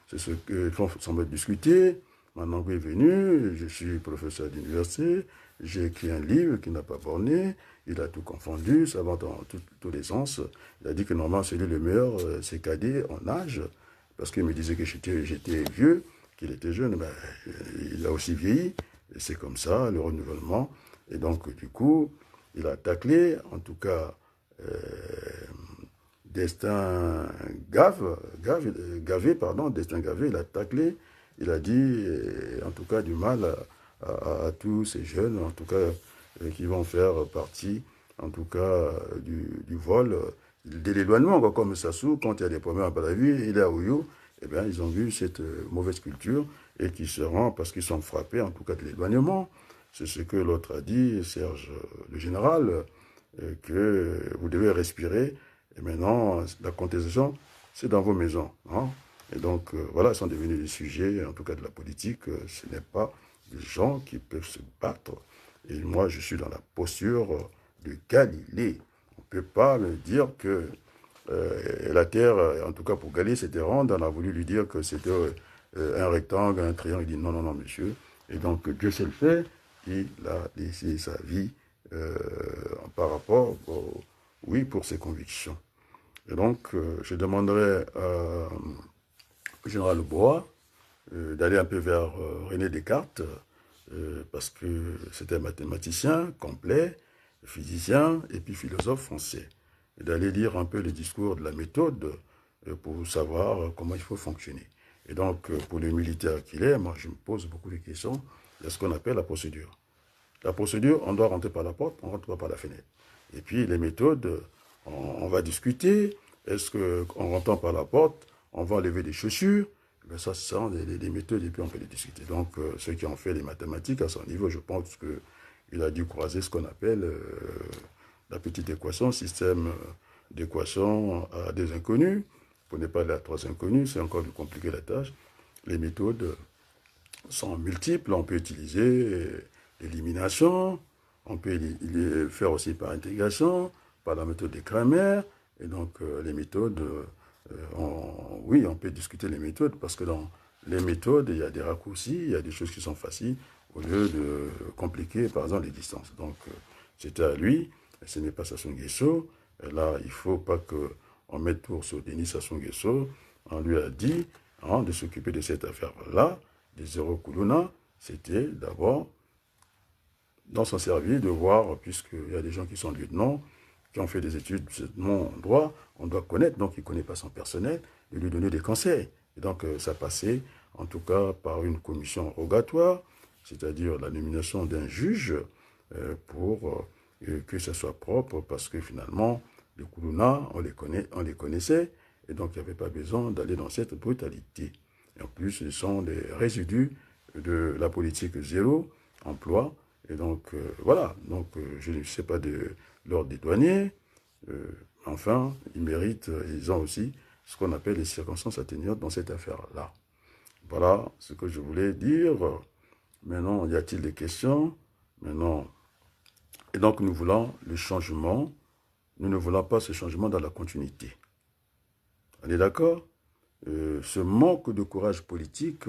[SPEAKER 1] c'est ce qu'ils font semblant de discuter. Maintenant qu'il est venu, je suis professeur d'université, j'ai écrit un livre qui n'a pas borné, il a tout confondu, ça va dans tous les sens. Il a dit que normalement, celui le meilleur, c'est cadet en âge, parce qu'il me disait que j'étais vieux, qu'il était jeune, ben, il a aussi vieilli, et c'est comme ça, le renouvellement. Et donc, du coup, il a taclé, en tout cas, Destin Destin Gavé, il a taclé, il a dit, en tout cas, du mal à tous ces jeunes, en tout cas, qui vont faire partie, en tout cas, du vol, de l'éloignement, comme Sassou, quand il y a des problèmes à la vie, il est à Oyo, eh bien, ils ont vu cette mauvaise culture et qui se rend parce qu'ils sont frappés, en tout cas, de l'éloignement. C'est ce que l'autre a dit, Serge, le général, que vous devez respirer. Et maintenant, la contestation, c'est dans vos maisons. Hein? Et donc, voilà, ils sont devenus des sujets, en tout cas de la politique. Ce n'est pas des gens qui peuvent se battre. Et moi, je suis dans la posture de Galilée. On ne peut pas me dire que la Terre, en tout cas pour Galilée, c'était ronde. On a voulu lui dire que c'était un rectangle, un triangle. Il dit non, non, non, monsieur. Et donc, Dieu sait le faire. Il a laissé sa vie par rapport oui, pour ses convictions. Et donc, je demanderai au général Bois d'aller un peu vers René Descartes, parce que c'était un mathématicien complet, physicien et puis philosophe français. Et d'aller lire un peu les discours de la méthode pour savoir comment il faut fonctionner. Et donc, pour le militaire qu'il est, moi, je me pose beaucoup de questions de ce qu'on appelle la procédure. La procédure, on doit rentrer par la porte, on ne rentre pas par la fenêtre. Et puis, les méthodes, on va discuter. Est-ce qu'en rentrant par la porte, on va enlever des chaussures? Ben ça, ce sont des méthodes et puis on peut les discuter. Donc, ceux qui ont fait les mathématiques à son niveau, je pense qu'il a dû croiser ce qu'on appelle la petite équation, système d'équations à des inconnus. Pour ne pas aller à trois inconnus, c'est encore plus compliqué la tâche. Les méthodes sont multiples. On peut utiliser l'élimination, on peut faire aussi par intégration, par la méthode des Cramer. Et donc, les méthodes, oui, on peut discuter les méthodes parce que dans les méthodes, il y a des raccourcis, il y a des choses qui sont faciles au lieu de compliquer, par exemple, les distances. Donc, c'était à lui, ce n'est pas Sassou Nguesso. Là, il ne faut pas qu'on mette tour sur Denis Sassou Nguesso. On lui a dit de s'occuper de cette affaire-là, des zéro Kuluna. C'était d'abord dans son service de voir, puisqu'il y a des gens qui sont lieutenants, qui ont fait des études non en droit, on doit connaître, donc il ne connaît pas son personnel, de lui donner des conseils. Et donc ça passait en tout cas par une commission rogatoire, c'est-à-dire la nomination d'un juge pour que ça soit propre, parce que finalement, les Kuluna, on les connaissait, et donc il n'y avait pas besoin d'aller dans cette brutalité. Et en plus, ce sont des résidus de la politique zéro emploi. Et donc, voilà. Donc, je ne sais pas de l'ordre des douaniers. Enfin, ils méritent, ils ont aussi ce qu'on appelle les circonstances atténuantes dans cette affaire-là. Voilà ce que je voulais dire. Maintenant, y a-t-il des questions? Maintenant, et donc nous voulons le changement. Nous ne voulons pas ce changement dans la continuité. On est d'accord? Ce manque de courage politique,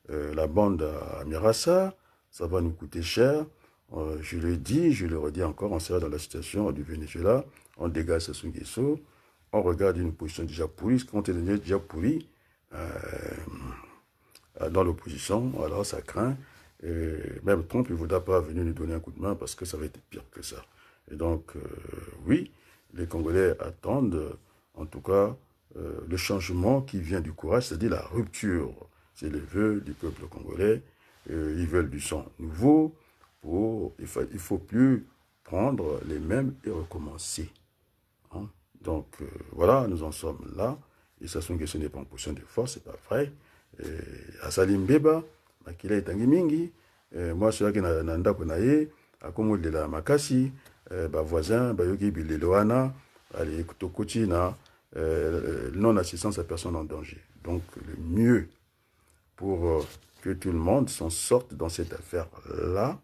[SPEAKER 1] la bande à Mirassa, ça va nous coûter cher. Je le dis, je le redis encore, on sera dans la situation du Venezuela, on dégage Sassou Nguesso, on regarde une position déjà pourrie, compte tenu déjà pourri dans l'opposition, alors ça craint. Et même Trump ne voudra pas venir nous donner un coup de main parce que ça va être pire que ça. Et donc, oui, les Congolais attendent, en tout cas, le changement qui vient du courage, c'est-à-dire la rupture. C'est le vœu du peuple congolais. Ils veulent du sang nouveau. Il ne faut plus prendre les mêmes et recommencer. Hein? Donc, voilà, nous en sommes là. Et Sassou Nguesso n'est pas en position de force, c'est pas vrai. Asali Mbeba, Makila Etangi Mingi, moi, celui qui n'a ndako na ye, akomo de la makasi, voisin, yoki bileloana, allez, kutokoti na non-assistance à personne en danger. Donc, le mieux pour que tout le monde s'en sorte dans cette affaire-là,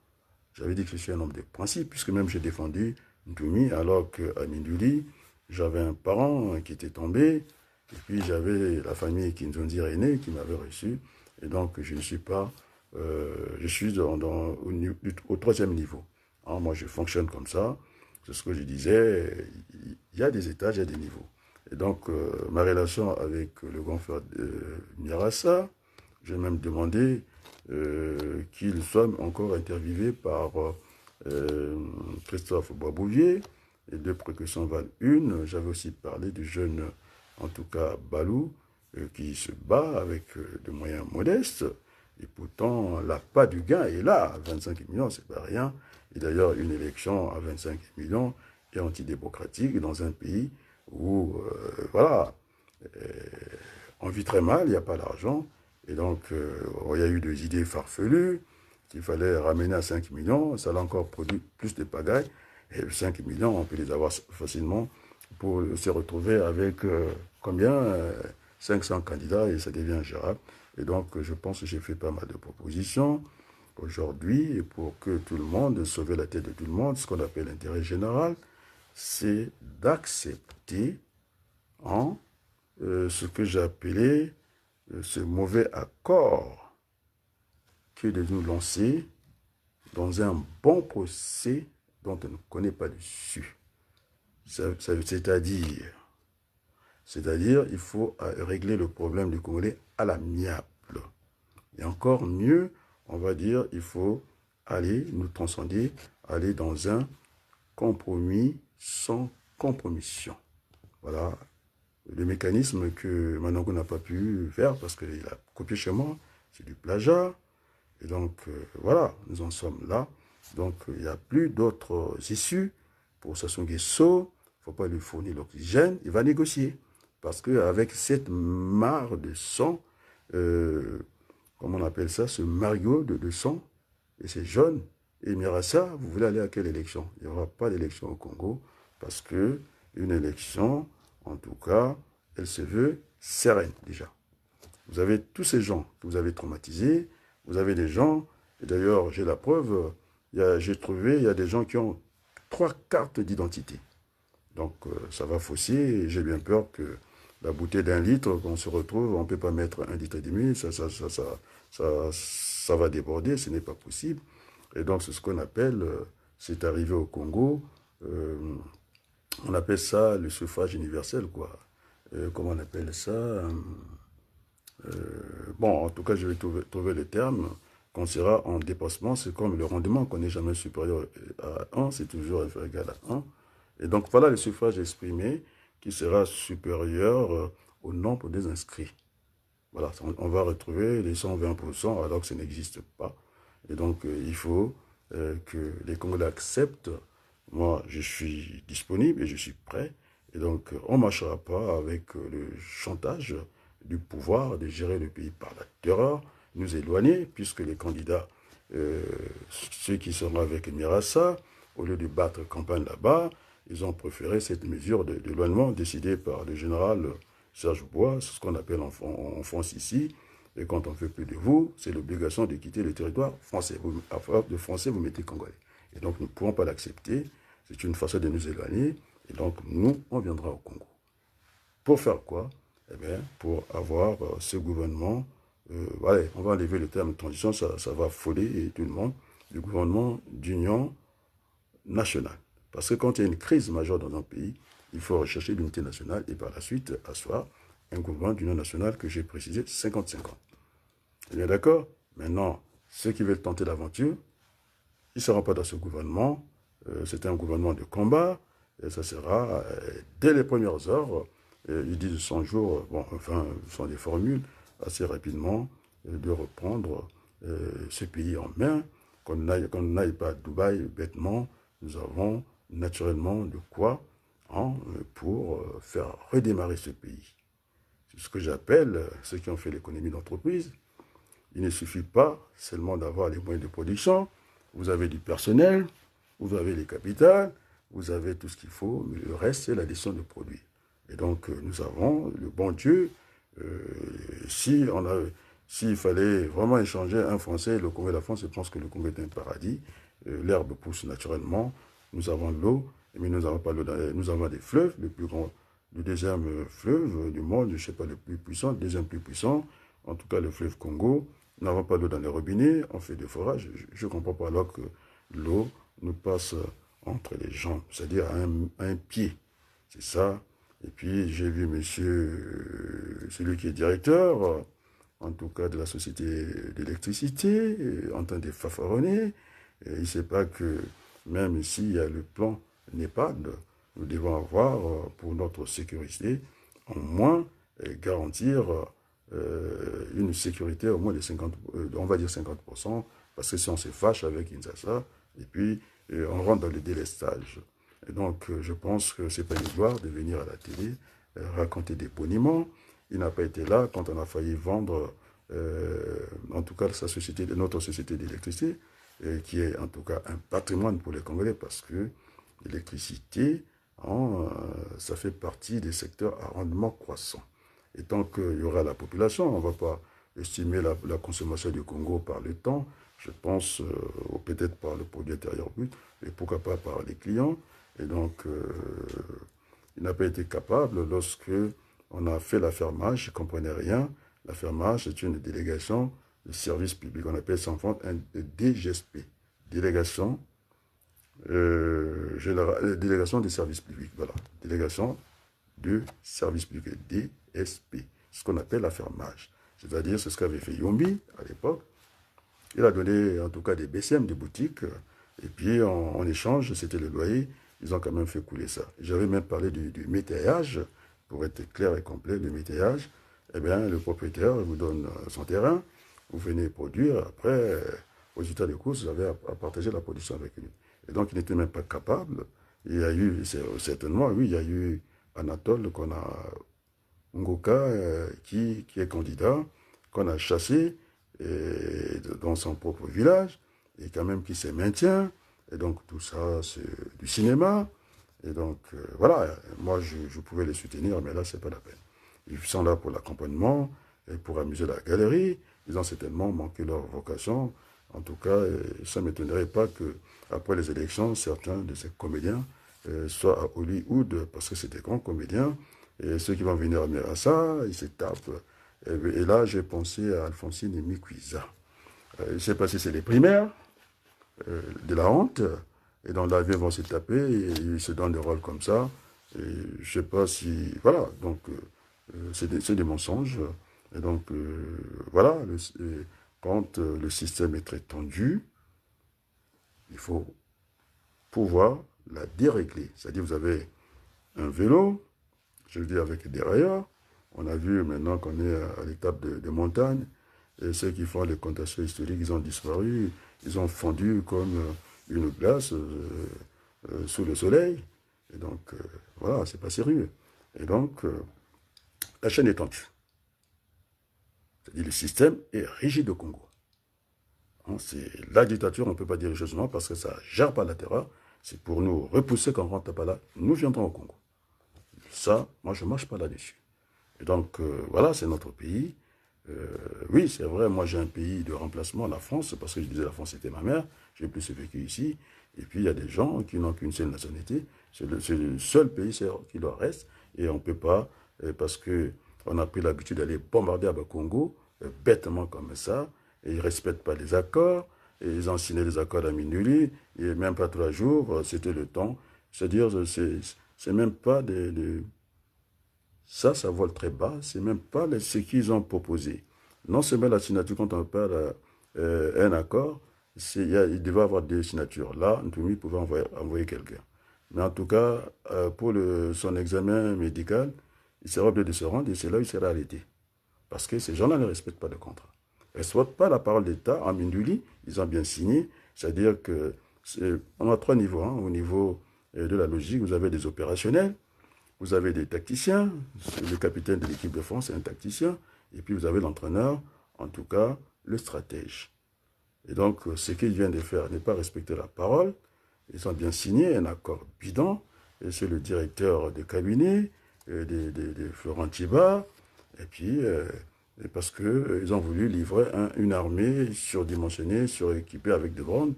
[SPEAKER 1] j'avais dit que je suis un homme de principe, puisque même j'ai défendu Ndoumi, alors qu'à Mindouli, j'avais un parent qui était tombé, et puis j'avais la famille Kinzondi René qui m'avait reçu, et donc je ne suis pas, je suis au troisième niveau. Hein, moi, je fonctionne comme ça, c'est ce que je disais, il y a des étages, il y a des niveaux. Et donc, ma relation avec le grand frère de Mirassa, j'ai même demandé qu'il soit encore interviewé par Christophe Boisbouvier, et deux précautions valent une. J'avais aussi parlé du jeune, en tout cas Balou, qui se bat avec des moyens modestes, et pourtant l'appât du gain est là, 25 millions, c'est pas rien. Et d'ailleurs, une élection à 25 millions est antidémocratique dans un pays où, voilà, on vit très mal, il n'y a pas d'argent. Et donc, il y a eu des idées farfelues qu'il fallait ramener à 5 millions. Ça a encore produit plus de pagaille. Et 5 millions, on peut les avoir facilement pour se retrouver avec combien 500 candidats et ça devient gérable. Et donc, je pense que j'ai fait pas mal de propositions aujourd'hui. Et pour que tout le monde, sauver la tête de tout le monde, ce qu'on appelle l'intérêt général, c'est d'accepter ce que j'ai appelé ce mauvais accord que de nous lancer dans un bon procès dont on ne connaît pas l'issue. C'est-à-dire, il faut régler le problème du Congolais à l'amiable. Et encore mieux, on va dire, il faut aller nous transcender, aller dans un compromis sans compromission. Voilà le mécanisme que Manongo n'a pas pu faire parce qu'il a copié chez moi, c'est du plagiat. Et donc, voilà, nous en sommes là. Donc, il n'y a plus d'autres issues pour Sassou Nguesso. Il ne faut pas lui fournir l'oxygène. Il va négocier. Parce qu'avec cette mare de sang, comment on appelle ça, ce marigot de sang, et c'est jaune. Et Mirassa, vous voulez aller à quelle élection? Il n'y aura pas d'élection au Congo, parce que une élection, en tout cas, elle se veut sereine déjà. Vous avez tous ces gens que vous avez traumatisés, vous avez des gens, et d'ailleurs j'ai la preuve, j'ai trouvé, il y a des gens qui ont 3 cartes d'identité. Donc ça va fausser, et j'ai bien peur que la bouteille d'1 litre, qu'on se retrouve, on ne peut pas mettre 1,5 litre, ça va déborder, ce n'est pas possible. Et donc c'est ce qu'on appelle, c'est arrivé au Congo, euh, on appelle ça le suffrage universel, quoi. Comment on appelle ça bon, en tout cas, je vais trouver le terme. Quand on sera en dépassement, c'est comme le rendement qu'on n'est jamais supérieur à 1, c'est toujours égal à 1. Et donc, voilà le suffrage exprimé qui sera supérieur au nombre des inscrits. Voilà, on va retrouver les 120% alors que ça n'existe pas. Et donc, il faut que les Congolais acceptent. Moi, je suis disponible et je suis prêt. Et donc, on ne marchera pas avec le chantage du pouvoir de gérer le pays par la terreur, nous éloigner, puisque les candidats, ceux qui seront avec Mirassa, au lieu de battre campagne là-bas, ils ont préféré cette mesure d'éloignement décidée par le général Serge Bois, c'est ce qu'on appelle en France ici. Et quand on ne fait plus de vous, c'est l'obligation de quitter le territoire français. À force de français, vous mettez congolais. Et donc, nous ne pouvons pas l'accepter. C'est une façon de nous éloigner. Et donc, nous, on viendra au Congo. Pour faire quoi? Eh bien, pour avoir ce gouvernement, allez, on va enlever le terme transition, ça va affoler tout le monde, du gouvernement d'union nationale. Parce que quand il y a une crise majeure dans un pays, il faut rechercher l'unité nationale et par la suite asseoir un gouvernement d'union nationale que j'ai précisé 50-50. Eh bien d'accord? Maintenant, ceux qui veulent tenter l'aventure, ils ne seront pas dans ce gouvernement. C'est un gouvernement de combat. Et ça sera, dès les premières heures, ils disent 100 jours, bon, enfin, ce sont des formules, assez rapidement, de reprendre ce pays en main. Qu'on n'aille pas à Dubaï bêtement, nous avons naturellement de quoi pour faire redémarrer ce pays. C'est ce que j'appelle ceux qui ont fait l'économie d'entreprise. Il ne suffit pas seulement d'avoir les moyens de production. Vous avez du personnel, vous avez les capitales, vous avez tout ce qu'il faut, mais le reste, c'est l'addition de produits. Et donc, nous avons le bon Dieu. S'il fallait vraiment échanger un Français et le Congo et la France, je pense que le Congo est un paradis. L'herbe pousse naturellement. Nous avons de l'eau, mais nous n'avons pas l'eau. Nous avons des fleuves, le plus grand, le deuxième fleuve du monde, je ne sais pas le plus puissant, le deuxième plus puissant, en tout cas le fleuve Congo. Nous n'avons pas d'eau dans les robinets, on fait des forages. Je ne comprends pas alors que l'eau nous passe entre les jambes, c'est-à-dire à un pied. C'est ça. Et puis j'ai vu monsieur, celui qui est directeur, en tout cas de la société d'électricité, en train de fafaronner. Et il ne sait pas que même ici, il y a le plan NEPAD, nous devons avoir pour notre sécurité, au moins garantir une sécurité au moins de 50, on va dire 50%, parce que si on se fâche avec Kinshasa, et puis on rentre dans le délestage. Et donc je pense que ce n'est pas une gloire de venir à la télé raconter des boniments. Il n'a pas été là quand on a failli vendre, en tout cas notre société d'électricité, qui est en tout cas un patrimoine pour les Congolais, parce que l'électricité, ça fait partie des secteurs à rendement croissant. Et tant qu'il y aura la population, on ne va pas estimer la consommation du Congo par le temps, je pense, ou peut-être par le produit intérieur brut, et pourquoi pas par les clients. Et donc, il n'a pas été capable, lorsque on a fait l'affermage, je ne comprenais rien. L'affermage, c'est une délégation de service public, on appelle ça en France un DGSP, délégation délégation des services publics, voilà, délégation de services publics, DSP, ce qu'on appelle l'affermage. C'est-à-dire, c'est ce qu'avait fait Yombi à l'époque. Il a donné en tout cas des BCM, des boutiques, et puis en échange, c'était le loyer, ils ont quand même fait couler ça. J'avais même parlé du métayage, pour être clair et complet, le métayage. Eh bien, le propriétaire vous donne son terrain, vous venez produire, après, au résultat des courses, vous avez à partager la production avec lui. Et donc, il n'était même pas capable. Il y a eu, certainement, oui, il y a eu Anatole, qu'on a, Ngoka, qui est candidat. qu'on a chassé dans son propre village, et quand même qui se maintient. Et donc tout ça, c'est du cinéma. Et donc voilà, moi je pouvais les soutenir, mais là, c'est pas la peine. Ils sont là pour l'accompagnement et pour amuser la galerie. Ils ont certainement manqué leur vocation. En tout cas, ça ne m'étonnerait pas que après les élections, certains de ces comédiens soient à Hollywood, parce que c'est des grands comédiens. Et ceux qui vont venir à Mirassa, ils se tapent. Et là, j'ai pensé à Alphonsine et Mikwiza. Je ne sais pas si c'est les primaires de la honte. Et dans la vie, ils vont se taper, et ils se donnent des rôles comme ça. Et je ne sais pas si... Voilà, donc c'est des mensonges. Et donc, voilà, quand le système est très tendu, il faut pouvoir la dérégler. C'est-à-dire, vous avez un vélo, je veux dire avec des railleurs. On a vu maintenant qu'on est à l'étape de montagne, et ceux qui font les contations historiques, ils ont disparu, ils ont fondu comme une glace sous le soleil. Et donc, voilà, c'est pas sérieux. Et donc, la chaîne est tendue. C'est-à-dire, le système est rigide au Congo. Hein, c'est la dictature, on ne peut pas dire religieusement parce que ça ne gère pas la terreur. C'est pour nous repousser quand on ne rentre pas là, nous viendrons au Congo. Ça, moi, je ne marche pas là-dessus. Et donc, voilà, c'est notre pays. Oui, c'est vrai, moi j'ai un pays de remplacement, la France, parce que je disais la France c'était ma mère, j'ai plus vécu ici. Et puis il y a des gens qui n'ont qu'une seule nationalité, c'est le seul pays qui leur reste, et on ne peut pas, parce qu'on a pris l'habitude d'aller bombarder à Congo, bêtement comme ça, et ils ne respectent pas les accords, et ils ont signé les accords à Minuli, et même pas 3 jours, c'était le temps. C'est-à-dire, c'est même pas ça vole très bas, c'est même pas ce qu'ils ont proposé. Non seulement la signature, quand on parle un accord, il devait y avoir 2 signatures. Là, Ntoumi pouvait envoyer quelqu'un. Mais en tout cas, pour son examen médical, il sera obligé de se rendre et c'est là où il sera arrêté. Parce que ces gens-là ne respectent pas le contrat. Ils ne respectent pas la parole d'État. En Minduli, ils ont bien signé. C'est-à-dire que on a 3 niveaux. Hein. Au niveau de la logique, vous avez des opérationnels, vous avez des tacticiens, le capitaine de l'équipe de France est un tacticien, et puis vous avez l'entraîneur, en tout cas le stratège. Et donc, ce qu'ils viennent de faire n'est pas respecter la parole. Ils ont bien signé un accord bidon, et c'est le directeur de cabinet de Florent Thiba, et puis parce qu'ils ont voulu livrer une armée surdimensionnée, suréquipée avec des drones,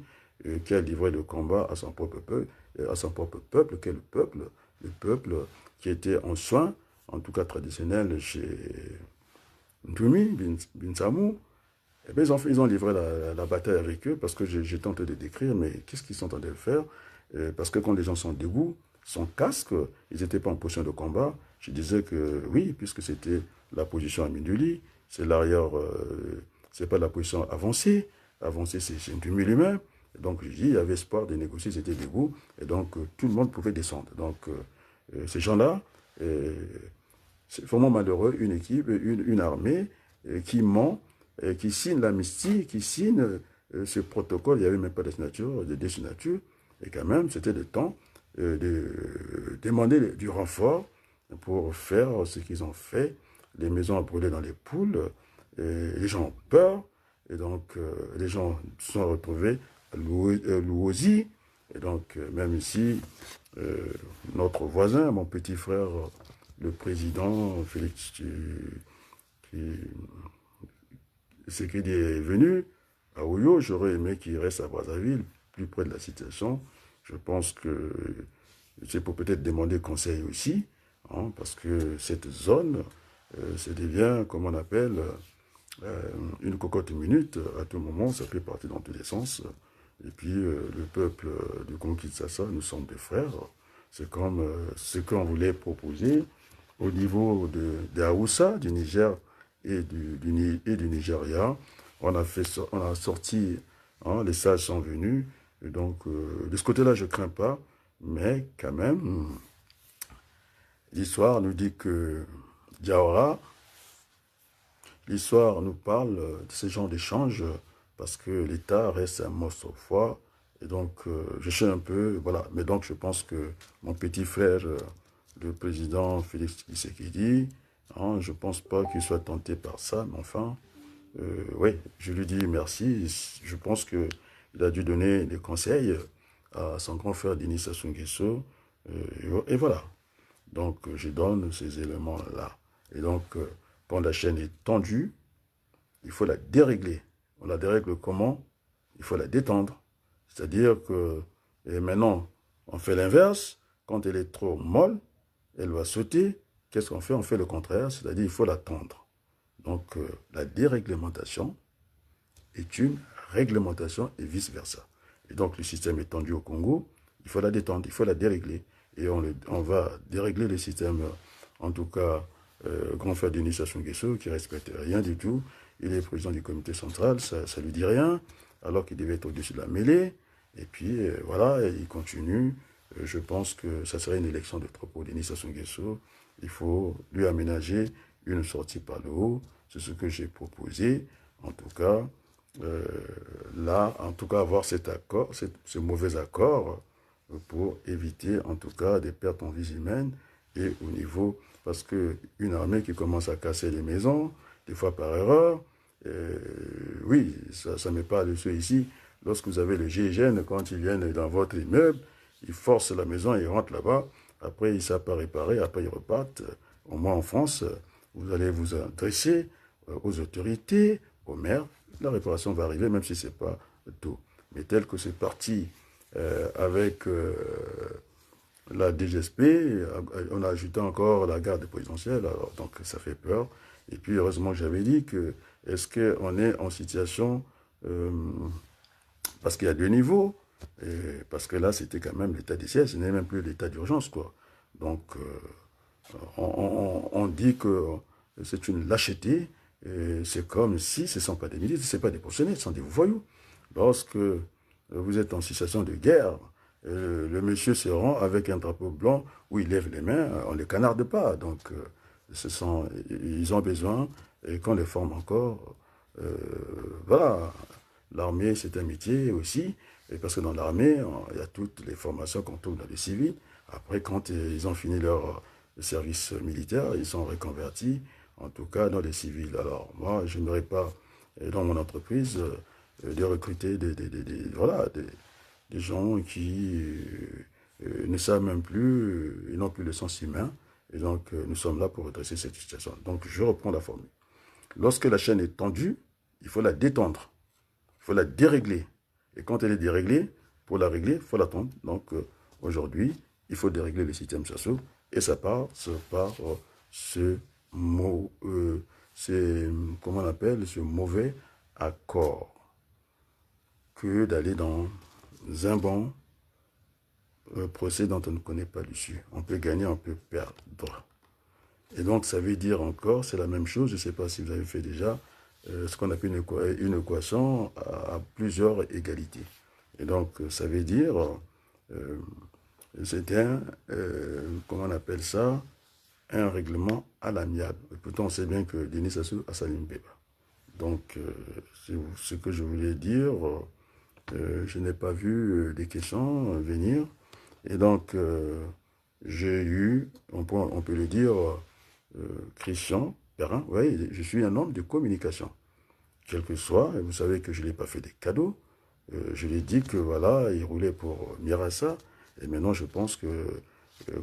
[SPEAKER 1] qui a livré le combat à son propre peuple, qui est le peuple qui était en soins, en tout cas traditionnel chez Ntoumi, Bin Samou. Eh bien, ils ont livré la bataille avec eux parce que j'ai tenté de décrire, mais qu'est-ce qu'ils sont en train de faire? Parce que quand les gens sont debout, sans casque, ils n'étaient pas en position de combat. Je disais que oui, puisque c'était la position à Minduli, c'est l'arrière, c'est pas la position avancée. Avancée, c'est Ntoumi lui-même. Donc, je dis, il y avait espoir de négocier, c'était debout. Et donc, tout le monde pouvait descendre. Donc, ces gens-là, c'est vraiment malheureux, une équipe, une armée qui ment, qui signe l'amnistie, qui signe ce protocole. Il n'y avait même pas de signature, de signatures. Et quand même, c'était le temps de demander du renfort pour faire ce qu'ils ont fait. Les maisons ont brûlé dans les poules, les gens ont peur, et donc les gens se sont retrouvés à Louosi. Et donc, même ici, notre voisin, mon petit frère, le président Félix Tshisekedi est venu à Oyo. J'aurais aimé qu'il reste à Brazzaville, plus près de la situation. Je pense que c'est pour peut-être demander conseil aussi, hein, parce que cette zone, ça devient, comme on appelle, une cocotte minute. À tout moment, ça peut partir dans tous les sens. Et puis, le peuple du Congo-Kinshasa, nous sommes des frères. C'est comme ce qu'on voulait proposer au niveau de Aoussa, du Niger et du Nigeria. On a sorti, hein, les sages sont venus. Et donc, de ce côté-là, je ne crains pas. Mais quand même, l'histoire nous dit que Diawara, l'histoire nous parle de ce genre d'échange parce que l'État reste un monstre fort. Et donc, je sais un peu, voilà. Mais donc, je pense que mon petit frère, le président Félix Tshisekedi, hein, je ne pense pas qu'il soit tenté par ça, mais enfin, Oui, je lui dis merci. Je pense qu'il a dû donner des conseils à son grand frère Denis Sassou Nguesso. Et voilà. Donc, je donne ces éléments-là. Et donc, quand la chaîne est tendue, il faut la dérégler. On la dérègle comment? Il faut la détendre. C'est-à-dire que et maintenant, on fait l'inverse. Quand elle est trop molle, elle va sauter. Qu'est-ce qu'on fait? On fait le contraire, c'est-à-dire il faut la tendre. Donc, la déréglementation est une réglementation et vice-versa. Et donc, le système est tendu au Congo, il faut la détendre, il faut la dérégler. Et on va dérégler le système, en tout cas, grand frère Denis Sassou Nguesso, qui ne respecte rien du tout. Il est président du comité central, ça ne lui dit rien, alors qu'il devait être au-dessus de la mêlée. Et puis, voilà, il continue. Je pense que ça serait une élection de trop pour Denis Sassou Nguesso. Il faut lui aménager une sortie par le haut. C'est ce que j'ai proposé. En tout cas, là, en tout cas, avoir cet accord, ce mauvais accord, pour éviter, en tout cas, des pertes en vies humaines et au niveau, parce qu'une armée qui commence à casser les maisons, des fois par erreur, oui, ça ne met pas de ceux ici. Lorsque vous avez le GIGN, quand ils viennent dans votre immeuble, ils forcent la maison, ils rentrent là-bas, après ils ne savent pas réparer, après ils repartent. Au moins en France, vous allez vous adresser aux autorités, aux maires, la réparation va arriver, même si ce n'est pas tout. Mais tel que c'est parti avec la DGSP, on a ajouté encore la garde présidentielle, alors, donc ça fait peur. Et puis heureusement, j'avais dit que est-ce qu'on est en situation, parce qu'il y a deux niveaux, parce que là c'était quand même l'état des sièges, ce n'est même plus l'état d'urgence, quoi. Donc on dit que c'est une lâcheté, c'est comme si ce ne sont pas des militaires, ce ne sont pas des pensionnés, ce sont des voyous. Lorsque vous êtes en situation de guerre, le monsieur se rend avec un drapeau blanc où il lève les mains, on ne les canarde pas. Donc, ils ont besoin, et qu'on les forme encore. Voilà, l'armée, c'est un métier aussi, et parce que dans l'armée, il y a toutes les formations qu'on trouve dans les civils. Après, quand ils ont fini leur service militaire, ils sont reconvertis, en tout cas dans les civils. Alors, moi, je n'aurais pas, dans mon entreprise, de recruter voilà, des gens qui ne savent même plus, ils n'ont plus le sens humain. Et donc, nous sommes là pour redresser cette situation. Donc, je reprends la formule. Lorsque la chaîne est tendue, il faut la détendre. Il faut la dérégler. Et quand elle est déréglée, pour la régler, il faut la tendre. Donc, aujourd'hui, il faut dérégler le système social. Et ça passe par ce mot, comment on appelle, ce mauvais accord, que d'aller dans un bon procès dont on ne connaît pas l'issue. On peut gagner, on peut perdre. Et donc, ça veut dire encore, c'est la même chose, je ne sais pas si vous avez fait déjà, ce qu'on appelle une équation à plusieurs égalités. Et donc, ça veut dire, c'est comment on appelle ça, un règlement à l'amiable. Pourtant, on sait bien que Denis Sassou a Salim Beba. Donc, c'est ce que je voulais dire. Je n'ai pas vu des questions venir. Et donc, j'ai eu, on peut le dire, Christian Perrin, oui, je suis un homme de communication. Quel que soit, et vous savez que je ne l'ai pas fait des cadeaux. Je lui ai dit que voilà, il roulait pour Mirassa. Et maintenant, je pense que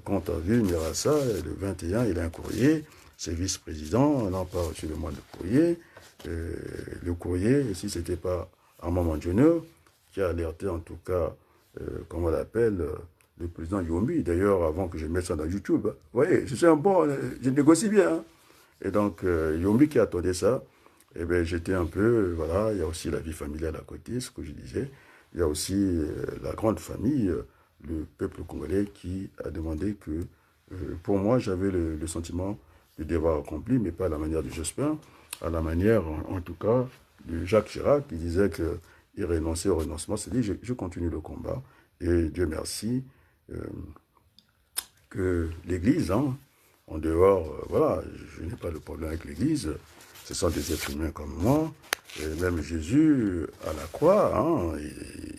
[SPEAKER 1] quand on a vu Mirassa, le 21, il a un courrier. C'est vice-président, on n'a pas reçu le mois de courrier. Le courrier, si ce n'était pas Armand Mandionneau, qui a alerté en tout cas, comment on l'appelle, le président Yombi, d'ailleurs, avant que je mette ça dans YouTube. Vous voyez, je suis un bon, je négocie bien. Hein. Et donc, Yombi qui attendait ça, eh bien, j'étais un peu, voilà, il y a aussi la vie familiale à côté, ce que je disais. Il y a aussi la grande famille, le peuple congolais qui a demandé que, pour moi, j'avais le sentiment de devoir accompli, mais pas à la manière de Jospin, à la manière, en tout cas, de Jacques Chirac, qui disait qu'il renonçait au renoncement. C'est-à-dire, je continue le combat, et Dieu merci, que l'Église, hein, en dehors, voilà, je n'ai pas de problème avec l'Église, ce sont des êtres humains comme moi, et même Jésus, à la croix, hein,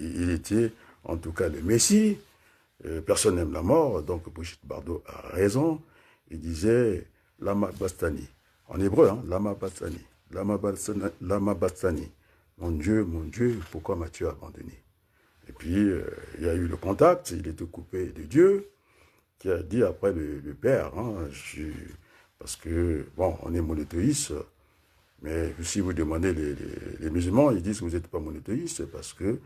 [SPEAKER 1] il était en tout cas le Messie, personne n'aime la mort, donc Brigitte Bardot a raison, il disait Lama Bastani, en hébreu, hein, Lama Bastani, Lama Bassani. Mon Dieu, pourquoi m'as-tu abandonné? Et puis, il y a eu le contact, il était coupé de Dieu, qui a dit après le Père, hein, parce que, bon, on est monothéiste, mais si vous demandez les musulmans, ils disent que vous n'êtes pas monothéiste parce que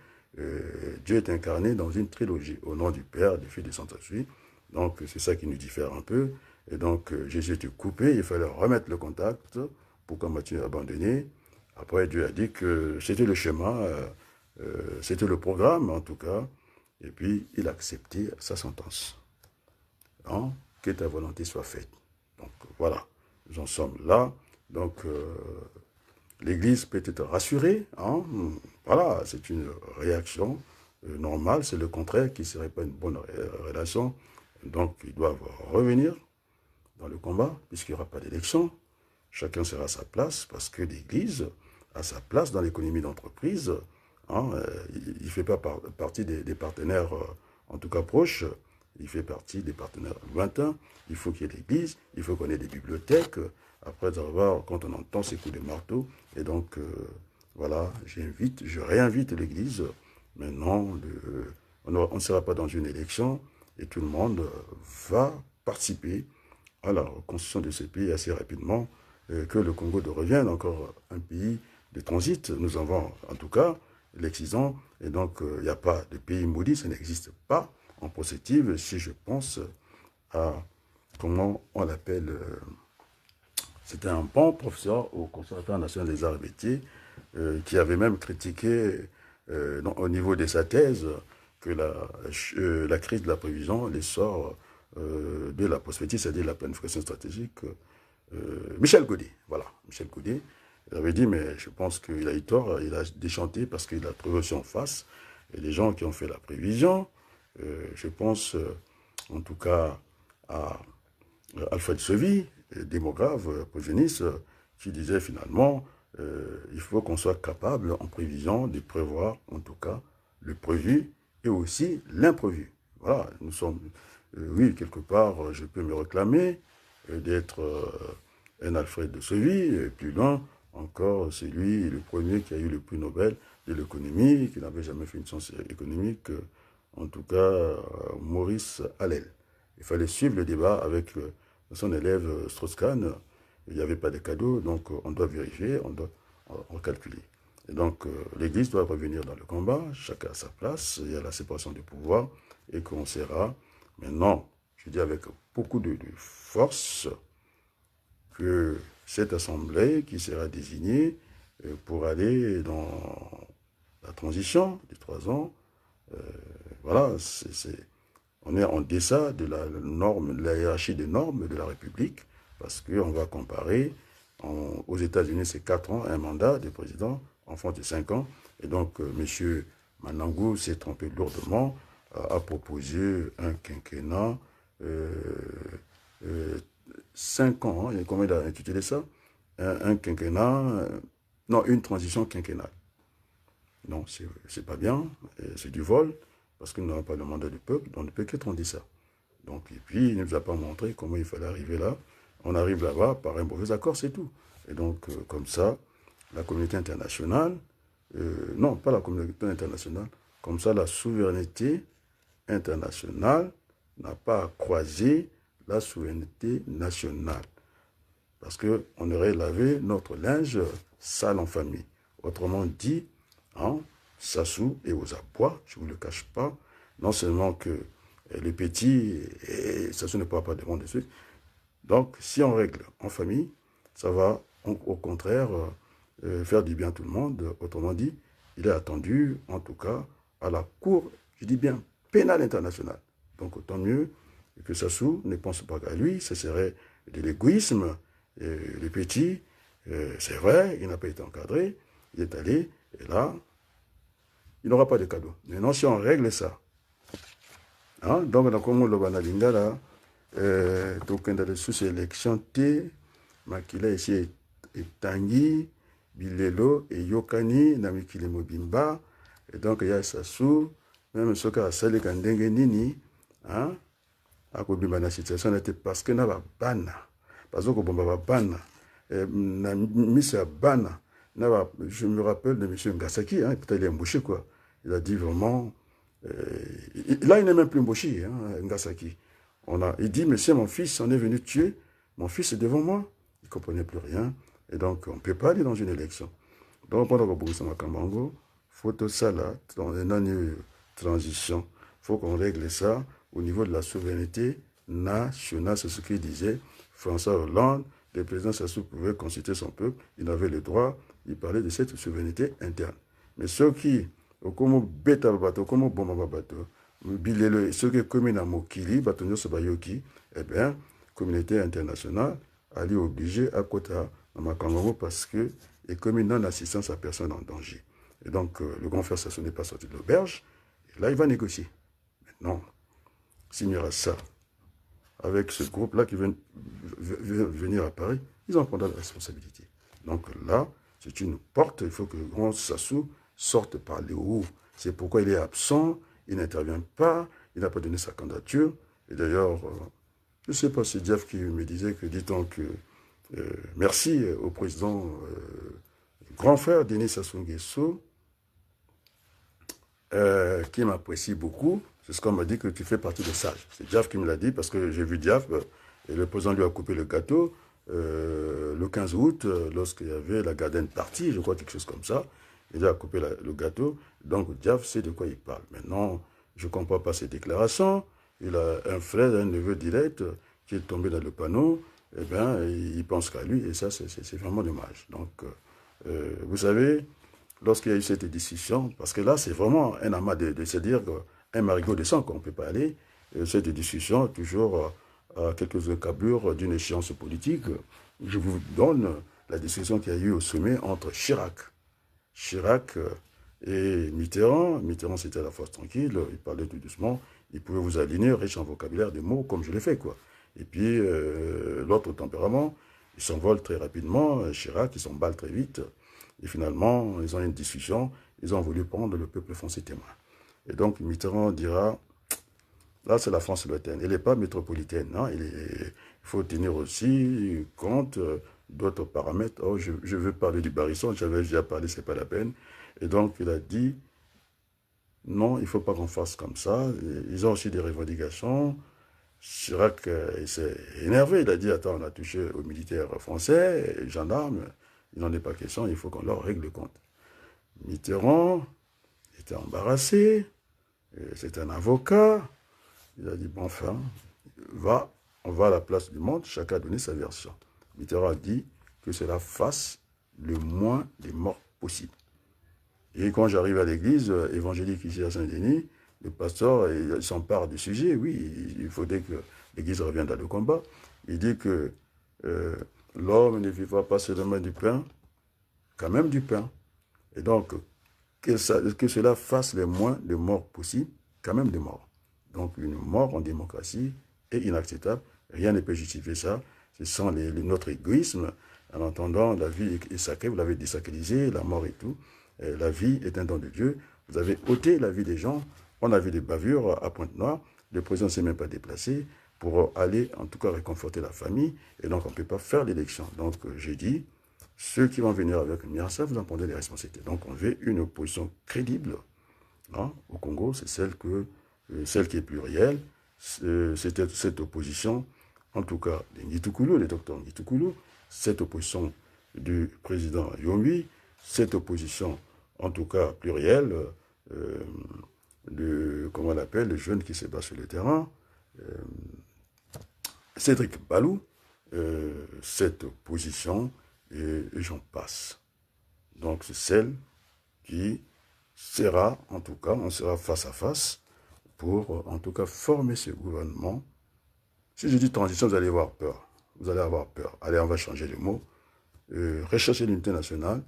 [SPEAKER 1] Dieu est incarné dans une trilogie, au nom du Père, du Fils et du Saint-Esprit. Donc, c'est ça qui nous diffère un peu. Et donc, Jésus était coupé, il fallait remettre le contact. Pourquoi m'as-tu abandonné? Après, Dieu a dit que c'était le chemin, c'était le programme, en tout cas. Et puis, il a accepté sa sentence. Hein? Que ta volonté soit faite. Donc, voilà, nous en sommes là. Donc, l'Église peut être rassurée. Hein? Voilà, c'est une réaction normale. C'est le contraire qui ne serait pas une bonne relation. Donc, ils doivent revenir dans le combat, puisqu'il n'y aura pas d'élection. Chacun sera à sa place, parce que l'Église a sa place dans l'économie d'entreprise. Hein? Il ne fait pas partie des partenaires, en tout cas proches. Il fait partie des partenaires lointains. Il faut qu'il y ait l'Église, il faut qu'on ait des bibliothèques. Après avoir, quand on entend ces coups de marteau, et donc, voilà, je réinvite l'Église. Maintenant, on ne sera pas dans une élection, et tout le monde va participer à la reconstruction de ce pays assez rapidement, que le Congo devienne encore un pays de transit. Nous avons, en tout cas, l'excision, et donc, il n'y a pas de pays maudit, ça n'existe pas en prospective, si je pense à, comment on l'appelle, c'était un bon professeur au Conservatoire national des arts et métiers, qui avait même critiqué, au niveau de sa thèse, que la crise de la prévision, l'essor de la prospective, c'est-à-dire la planification stratégique, Michel Godet, voilà, Michel Godet, il avait dit, mais je pense qu'il a eu tort, il a déchanté parce qu'il a trouvé aussi en face, et les gens qui ont fait la prévision, je pense, en tout cas, à Alfred Sevy, démographe, prévisionniste, qui disait finalement, il faut qu'on soit capable, en prévision, de prévoir, en tout cas, le prévu et aussi l'imprévu. Voilà, nous sommes, oui, quelque part, je peux me réclamer d'être un Alfred de Sevy, et plus loin, encore, c'est lui, le premier qui a eu le prix Nobel de l'économie, qui n'avait jamais fait une science économique, en tout cas, Maurice Allel. Il fallait suivre le débat avec son élève Strauss-Kahn. Il n'y avait pas de cadeau, donc on doit vérifier, on doit recalculer. Et donc, l'Église doit revenir dans le combat, chacun à sa place, il y a la séparation des pouvoirs, et qu'on sera maintenant, je dis avec beaucoup de force, que cette assemblée qui sera désignée pour aller dans la transition des 3 ans, voilà, on est en deçà de la norme, de la hiérarchie des normes de la République, parce qu'on va comparer, aux États-Unis, c'est 4 ans, un mandat de président, en France, c'est 5 ans, et donc M. Manangou s'est trompé lourdement, a proposé un quinquennat, 5 ans, hein, comment il a intitulé ça? Un quinquennat, non, une transition quinquennale. Non, c'est pas bien, c'est du vol, parce que nous n'avons pas le mandat du peuple, donc on ne peut qu'être dit ça. Donc, et puis, il ne nous a pas montré comment il fallait arriver là. On arrive là-bas par un mauvais accord, c'est tout. Et donc, comme ça, la communauté internationale, non, pas la communauté internationale, comme ça, la souveraineté internationale n'a pas à croiser la souveraineté nationale. Parce qu'on aurait lavé notre linge sale en famille. Autrement dit, hein, Sassou est aux abois, je ne vous le cache pas. Non seulement que les petits, et Sassou ne pourra pas demander de suite. Donc, si on règle en famille, ça va au contraire faire du bien à tout le monde. Autrement dit, il est attendu, en tout cas, à la Cour, je dis bien, pénale internationale. Donc, autant mieux que Sassou ne pense pas qu'à lui, ce serait de l'égoïsme. Le petit, c'est vrai, il n'a pas été encadré, il est allé, et là, il n'aura pas de cadeau. Maintenant, si on règle ça, hein, donc, dans le Lobanabinga, là, tokenda de sous-élection T, Makila ici est Tangi, Bilelo et Yokani, Namikile Mobimba, et donc il y a Sassou, même ce qu'a salé Kandenge Nini, hein, à Kobimba, la situation était parce que n'a pas ban, parce que Kobimba ban, Missa Bana. Je me rappelle de M. Ngasaki, hein, peut-être il est embauché, quoi. Il a dit vraiment... là, il n'est même plus embauché, hein, Ngasaki. Il dit, monsieur, mon fils, on est venu tuer. Mon fils est devant moi. Il ne comprenait plus rien. Et donc, on ne peut pas aller dans une élection. Donc, pendant que Bourissa Makambango, il faut tout ça là, dans une année transition, il faut qu'on règle ça au niveau de la souveraineté nationale. C'est ce qu'il disait. François Hollande, le président Sassou pouvait consulter son peuple. Il avait le droit. Il parlait de cette souveraineté interne. Mais ceux qui, comme bêta bateau, comme bomba bateau, ceux qui communent à Mokili, Batonio Sobayoki, eh bien, communauté internationale, elle est obligée à côté de Makangongo parce que les communes non-assistance à personne en danger. Et donc, le grand frère Sassou n'est pas sorti de l'auberge. Et là, il va négocier. Maintenant, s'il y aura ça, avec ce groupe-là qui vient venir à Paris, ils en prendront la responsabilité. Donc là, c'est une porte, il faut que le grand Sassou sorte par les hauts. C'est pourquoi il est absent, il n'intervient pas, il n'a pas donné sa candidature. Et d'ailleurs, je ne sais pas si Jeff qui me disait que, dit-on que, merci au président, grand frère Denis Sassou Nguesso, qui m'apprécie beaucoup. C'est ce qu'on m'a dit, que tu fais partie des sages. C'est Diaf qui me l'a dit, parce que j'ai vu Diaf, et le président lui a coupé le gâteau le 15 août, lorsqu'il y avait la garden party, je crois, quelque chose comme ça. Il a coupé le gâteau. Donc Diaf sait de quoi il parle. Maintenant, je ne comprends pas ses déclarations. Il a un frère, un neveu direct qui est tombé dans le panneau. Eh bien, il pense qu'à lui, et ça, c'est vraiment dommage. Donc, vous savez, lorsqu'il y a eu cette discussion, parce que là, c'est vraiment un amas de se dire qu'un marigot de sang qu'on ne peut pas aller, cette discussion, toujours à quelques encablures d'une échéance politique. Je vous donne la discussion qu'il y a eu au sommet entre Chirac et Mitterrand. Mitterrand, c'était la force tranquille, il parlait tout doucement, il pouvait vous aligner, riche en vocabulaire de mots, comme je l'ai fait, quoi. Et puis, l'autre tempérament, il s'envole très rapidement, Chirac, il s'emballe très vite. Et finalement, ils ont eu une discussion, ils ont voulu prendre le peuple français témoin. Et donc, Mitterrand dira, là, c'est la France lointaine. Elle n'est pas métropolitaine. Hein. Il faut tenir aussi compte d'autres paramètres. Oh, je veux parler du Barisson, j'avais déjà parlé, c'est pas la peine. Et donc, il a dit, non, il ne faut pas qu'on fasse comme ça. Ils ont aussi des revendications. Chirac s'est énervé, il a dit, attends, on a touché aux militaires français, aux gendarmes, il n'en est pas question, il faut qu'on leur règle le compte. Mitterrand était embarrassé, c'est un avocat, il a dit, bon, enfin, on va à la place du monde, chacun a donné sa version. Mitterrand a dit que cela fasse le moins de morts possible. Et quand j'arrive à l'église évangélique ici à Saint-Denis, le pasteur il s'empare du sujet, oui, il faudrait que l'église revienne dans le combat. Il dit que l'homme ne vivra pas seulement du pain, quand même du pain. Et donc, que cela fasse le moins de morts possible, quand même de morts. Donc, une mort en démocratie est inacceptable. Rien ne peut justifier ça. Ce sont notre égoïsme. En entendant, la vie est sacrée, vous l'avez désacralisé, la mort et tout. La vie est un don de Dieu. Vous avez ôté la vie des gens. On a vu des bavures à Pointe-Noire. Le président ne s'est même pas déplacé pour aller, en tout cas, réconforter la famille. Et donc, on ne peut pas faire l'élection. Donc, j'ai dit, ceux qui vont venir avec une Miasa, vous en prendrez les responsabilités. Donc, on veut une opposition crédible. Hein, au Congo, c'est celle qui est plurielle. C'était cette opposition, en tout cas, de Ngitoukulu, le docteur Ngitoukulu, cette opposition du président Yombi, cette opposition, en tout cas plurielle, comment on l'appelle, le jeune qui se bat sur le terrain, Cédric Balou, cette opposition, et j'en passe. Donc c'est celle qui sera, en tout cas, on sera face à face pour, en tout cas, former ce gouvernement. Si je dis transition, vous allez avoir peur. Vous allez avoir peur. Allez, on va changer de mot. Rechercher l'unité nationale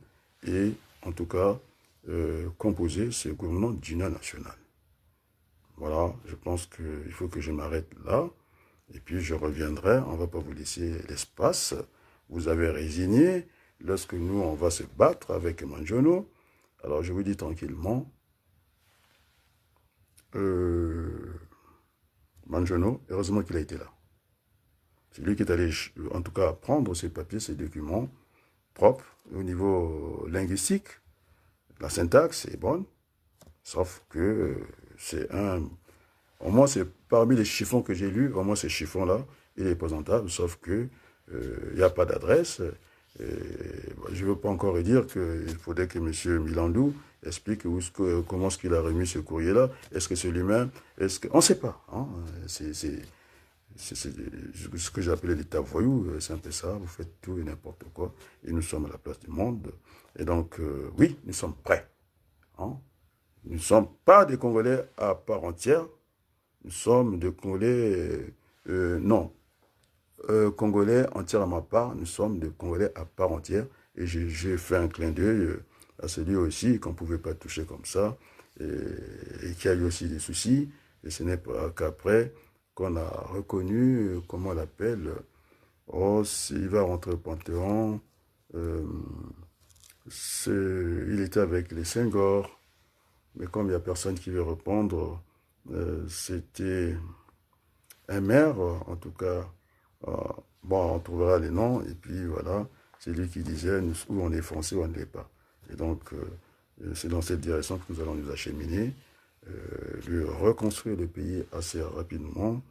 [SPEAKER 1] et, en tout cas, composer ce gouvernement d'union nationale. Voilà, je pense qu'il faut que je m'arrête là. Et puis, je reviendrai. On ne va pas vous laisser l'espace. Vous avez résigné. Lorsque nous, on va se battre avec Manjono, alors je vous dis tranquillement, Manjono, heureusement qu'il a été là. C'est lui qui est allé, en tout cas, prendre ces papiers, ces documents propres au niveau linguistique. La syntaxe est bonne, sauf que c'est un... Au moins, c'est parmi les chiffons que j'ai lus, au moins ces chiffons-là, il est présentable, sauf que il n'y a pas d'adresse. Je ne veux pas encore dire qu'il faudrait que M. Milandou explique comment est-ce qu'il a remis ce courrier-là. Est-ce que c'est lui-même? On ne sait pas. Hein? C'est ce que j'appelais l'état voyou. C'est un peu ça. Vous faites tout et n'importe quoi. Et nous sommes à la place du monde. Et donc, oui, nous sommes prêts. Hein? Nous ne sommes pas des Congolais à part entière. Nous sommes des Congolais... non, Congolais entièrement à part, nous sommes des Congolais à part entière. Et j'ai fait un clin d'œil à celui aussi qu'on ne pouvait pas toucher comme ça, et qui a eu aussi des soucis. Et ce n'est pas qu'après qu'on a reconnu, comment on l'appelle, oh, il va rentrer au Panthéon, euh, il était avec les Senghor, mais comme il n'y a personne qui veut répondre, c'était un maire, en tout cas. Euh, bon, on trouvera les noms, et puis voilà, c'est lui qui disait où on est français ou on ne l'est pas. Et donc, c'est dans cette direction que nous allons nous acheminer, lui reconstruire le pays assez rapidement,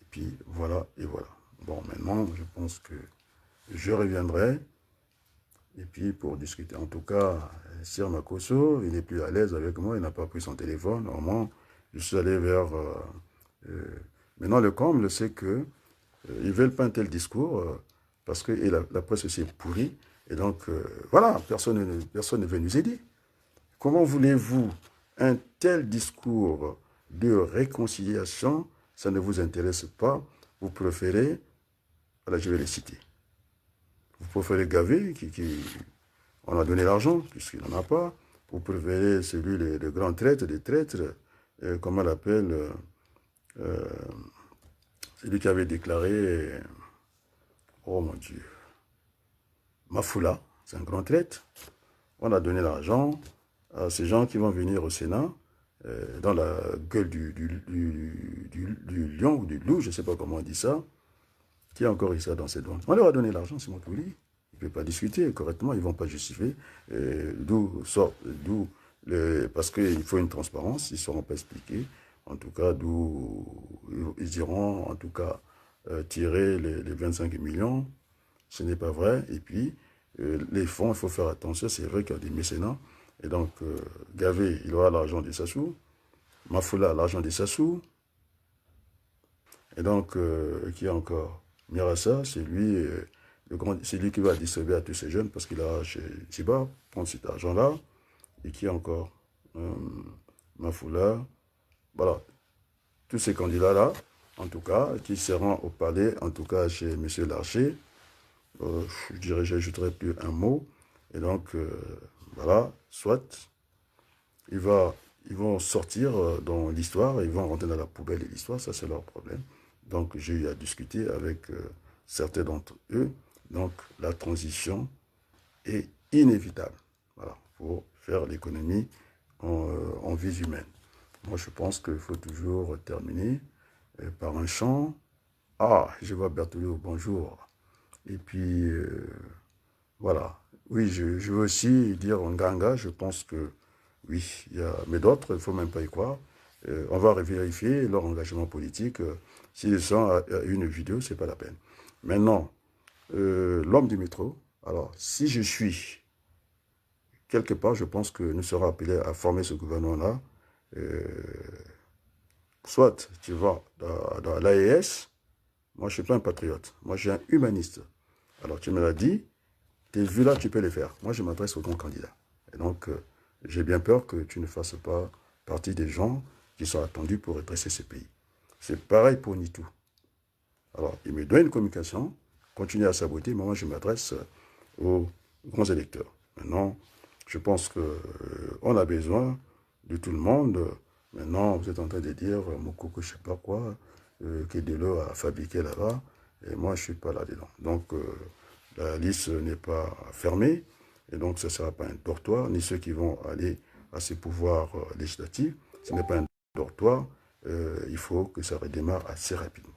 [SPEAKER 1] et puis voilà, et voilà. Bon, maintenant, je pense que je reviendrai, et puis pour discuter. En tout cas, Sir Makosso, il n'est plus à l'aise avec moi, il n'a pas pris son téléphone. Normalement, je suis allé vers... maintenant, le comble, c'est que ils ne veulent pas un tel discours parce que et la presse aussi est pourrie. Et donc, voilà, personne ne veut nous aider. Comment voulez-vous un tel discours de réconciliation? Ça ne vous intéresse pas. Vous préférez, voilà, je vais les citer. Vous préférez Gavé, on a donné l'argent, puisqu'il n'en a pas. Vous préférez celui, le grand traître des traîtres, comment on l'appelle, celui qui avait déclaré, oh mon Dieu, Mafoula, c'est un grand traître. On a donné l'argent à ces gens qui vont venir au Sénat, dans la gueule du lion ou du loup, je ne sais pas comment on dit ça, qui a encore eu ça dans ses doigts. On leur a donné l'argent, c'est moi qui vous dis. Ils ne peuvent pas discuter correctement, ils ne vont pas justifier. Parce qu'il faut une transparence, ils ne sauront pas expliquer. En tout cas, d'où ils iront, en tout cas, tirer les 25 millions. Ce n'est pas vrai. Et puis, les fonds, il faut faire attention. C'est vrai qu'il y a des mécénats. Et donc, Gavé, il aura l'argent des Sassou. Mafoula, l'argent des Sassou. Et donc, qui a encore Mirassa, c'est lui, c'est lui qui va distribuer à tous ces jeunes parce qu'il a chez Chiba, prendre cet argent-là. Et qui a encore Mafoula. Voilà. Tous ces candidats-là, en tout cas, qui seront au palais, en tout cas chez M. Larcher. Je dirais, j'ajouterai plus un mot. Et donc, voilà, soit ils vont sortir dans l'histoire, ils vont rentrer dans la poubelle de l'histoire, ça c'est leur problème. Donc, j'ai eu à discuter avec certains d'entre eux. Donc, la transition est inévitable. Voilà, pour faire l'économie en vie humaine. Moi, je pense qu'il faut toujours terminer par un chant. Ah, je vois Berthelot, bonjour. Et puis, voilà. Oui, je veux aussi dire en Nganga, je pense que, oui, il y a, mais d'autres, il ne faut même pas y croire. On va vérifier leur engagement politique. S'ils sont à une vidéo, ce n'est pas la peine. Maintenant, l'homme du métro, alors, si je suis quelque part, je pense que nous serons appelés à former ce gouvernement-là. Soit tu vas dans l'AES, moi je ne suis pas un patriote, moi je suis un humaniste. Alors tu me l'as dit, tes vues là, tu peux les faire. Moi je m'adresse au grand candidat. Et donc j'ai bien peur que tu ne fasses pas partie des gens qui sont attendus pour redresser ce pays. C'est pareil pour Nitou. Alors il me donne une communication, continue à saboter, mais moi je m'adresse aux grands électeurs. Maintenant, je pense qu'on a besoin de tout le monde. Maintenant, vous êtes en train de dire, Mokoko, je ne sais pas quoi, que Delo a fabriqué là-bas, et moi, je ne suis pas là-dedans. Donc, la liste n'est pas fermée, et donc ce ne sera pas un dortoir, ni ceux qui vont aller à ces pouvoirs législatifs, ce n'est pas un dortoir, il faut que ça redémarre assez rapidement.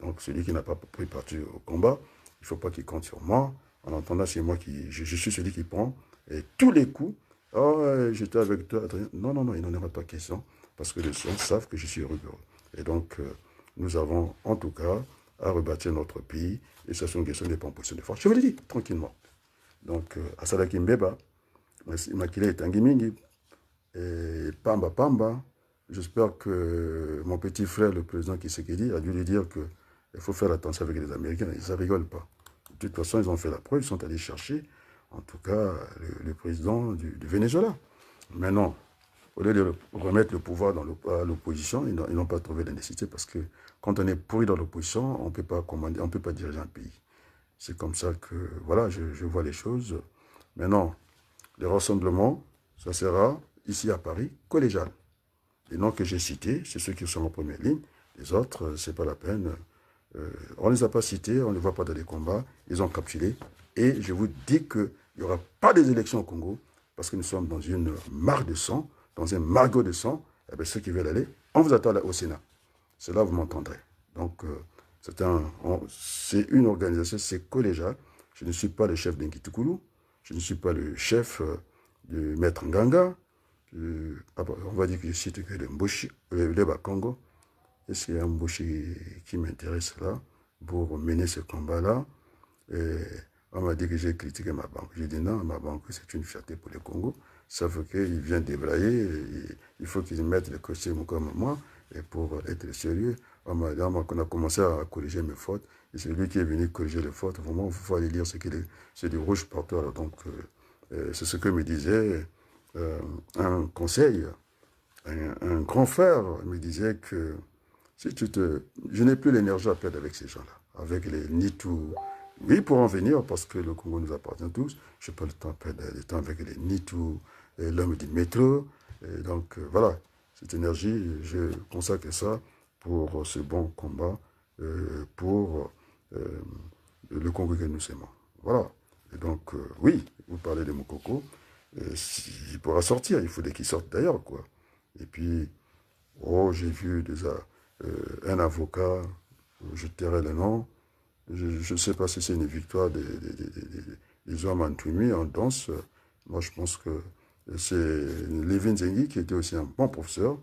[SPEAKER 1] Donc celui qui n'a pas pris parti au combat, il ne faut pas qu'il compte sur moi. En entendant, c'est moi qui... Je suis celui qui prend et tous les coups. Oh, j'étais avec toi, Adrien. Non, non, non, il n'en aura pas question. Parce que les gens savent que je suis rigoureux. Et donc, nous avons en tout cas à rebâtir notre pays. Et ça, c'est une question de position de force. Je vous le dis, tranquillement. Donc, Asalaki Mbeba, Makile Tangimingi, et Pamba Pamba, j'espère que mon petit frère, le président Tshisekedi, a dû lui dire qu'il faut faire attention avec les Américains. Ils ne rigolent pas. De toute façon, ils ont fait la preuve, ils sont allés chercher, en tout cas, le président du Venezuela. Maintenant, au lieu de remettre le pouvoir à l'opposition, ils n'ont pas trouvé la nécessité parce que quand on est pourri dans l'opposition, on ne peut pas commander, on ne peut pas diriger un pays. C'est comme ça que, voilà, je vois les choses. Maintenant, les rassemblements, ça sera ici à Paris, collégial. Les noms que j'ai cités, c'est ceux qui sont en première ligne. Les autres, ce n'est pas la peine. On ne les a pas cités, on ne les voit pas dans les combats. Ils ont capturé. Et je vous dis qu'il n'y aura pas des élections au Congo parce que nous sommes dans une mare de sang, dans un margot de sang. Eh bien, ceux qui veulent aller, on vous attend au Sénat. C'est là où vous m'entendrez. Donc, c'est une organisation, c'est collégial. Je ne suis pas le chef d'Nkitukulu. Je ne suis pas le chef de Maître Nganga. On va dire que je cite que le Mboshi, le Bakongo. Est-ce qu'il y a un Mboshi qui m'intéresse là pour mener ce combat-là? On m'a dit que j'ai critiqué ma banque. J'ai dit non, ma banque, c'est une fierté pour le Congo. Sauf qu'il vient débrayer. Il faut qu'ils mettent le costume comme moi. Et pour être sérieux, on a commencé à corriger mes fautes. Et c'est lui qui est venu corriger les fautes. Vraiment, il faut aller lire c'est du rouge partout. Alors, donc, c'est ce que me disait un conseil, un grand frère me disait que si je n'ai plus l'énergie à perdre avec ces gens-là, avec les Nitou. Oui, pour en venir, parce que le Congo nous appartient tous, je n'ai pas le temps de perdre le temps avec les Nitou, l'homme du métro. Et donc, voilà, cette énergie, je consacre ça pour ce bon combat, pour le Congo que nous aimons. Voilà. Et donc, oui, vous parlez de Moukoko. Il pourra sortir, il faudrait qu'il sorte d'ailleurs, quoi. Et puis, oh, j'ai vu déjà un avocat, je tairai le nom, je ne sais pas si c'est une victoire des hommes en Twimi, en danse. Moi, je pense que c'est Lévin Zengi qui était aussi un bon professeur.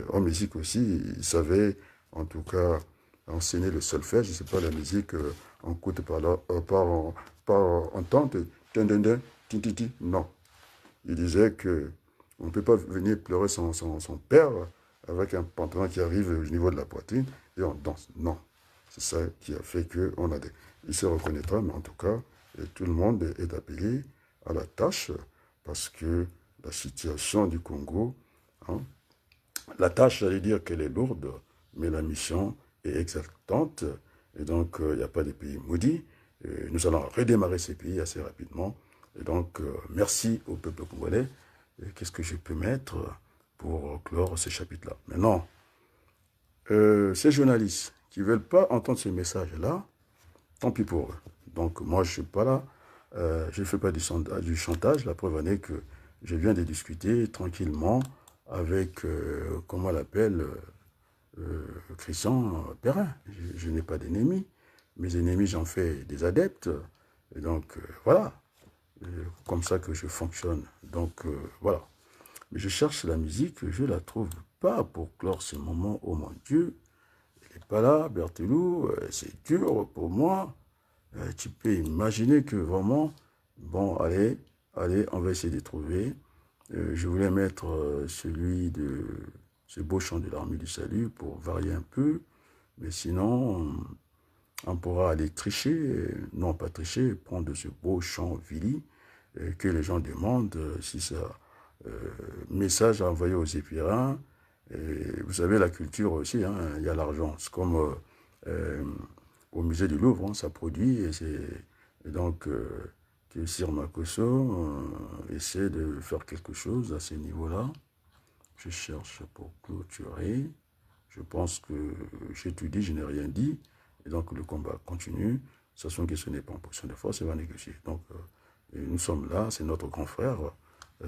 [SPEAKER 1] En musique aussi, il savait en tout cas enseigner le solfège. Je ne sais pas la musique en coûte par entente. Non. Il disait que on ne peut pas venir pleurer son père avec un pantalon qui arrive au niveau de la poitrine et on danse. Non. C'est ça qui a fait qu'on a des... Il se reconnaîtra, mais en tout cas, tout le monde est appelé à la tâche parce que la situation du Congo, hein, la tâche, j'allais dire qu'elle est lourde, mais la mission est exaltante. Et donc, il n'y a pas de pays maudits. Nous allons redémarrer ces pays assez rapidement. Et donc, merci au peuple congolais. Qu'est-ce que je peux mettre pour clore ce chapitre-là? Maintenant, ces journalistes qui ne veulent pas entendre ce message-là, tant pis pour eux. Donc, moi, je ne suis pas là. Je ne fais pas du chantage. La preuve en est que je viens de discuter tranquillement avec, comment on l'appelle, Christian Perrin. Je n'ai pas d'ennemis. Mes ennemis, j'en fais des adeptes. Et donc, voilà. Comme ça que je fonctionne. Donc, voilà. Mais je cherche la musique, je ne la trouve pas pour clore ce moment. Oh mon Dieu, elle n'est pas là, Berthelou, c'est dur pour moi. Tu peux imaginer que vraiment, bon, allez, on va essayer de trouver. Je voulais mettre celui de ce beau chant de l'armée du salut pour varier un peu. Mais sinon, on pourra aller tricher, non pas tricher, prendre ce beau chant Vili, que les gens demandent si ça message à envoyer aux épirins. Et vous savez, la culture aussi, hein, il y a l'argent. C'est comme au musée du Louvre, hein, ça produit. Et donc, que Sir Makosso essaie de faire quelque chose à ce niveau-là. Je cherche pour clôturer. Je pense que j'ai tout dit, je n'ai rien dit. Et donc, le combat continue. Sachant que ce n'est pas en position de force, il va négocier. Donc, nous sommes là, c'est notre grand frère.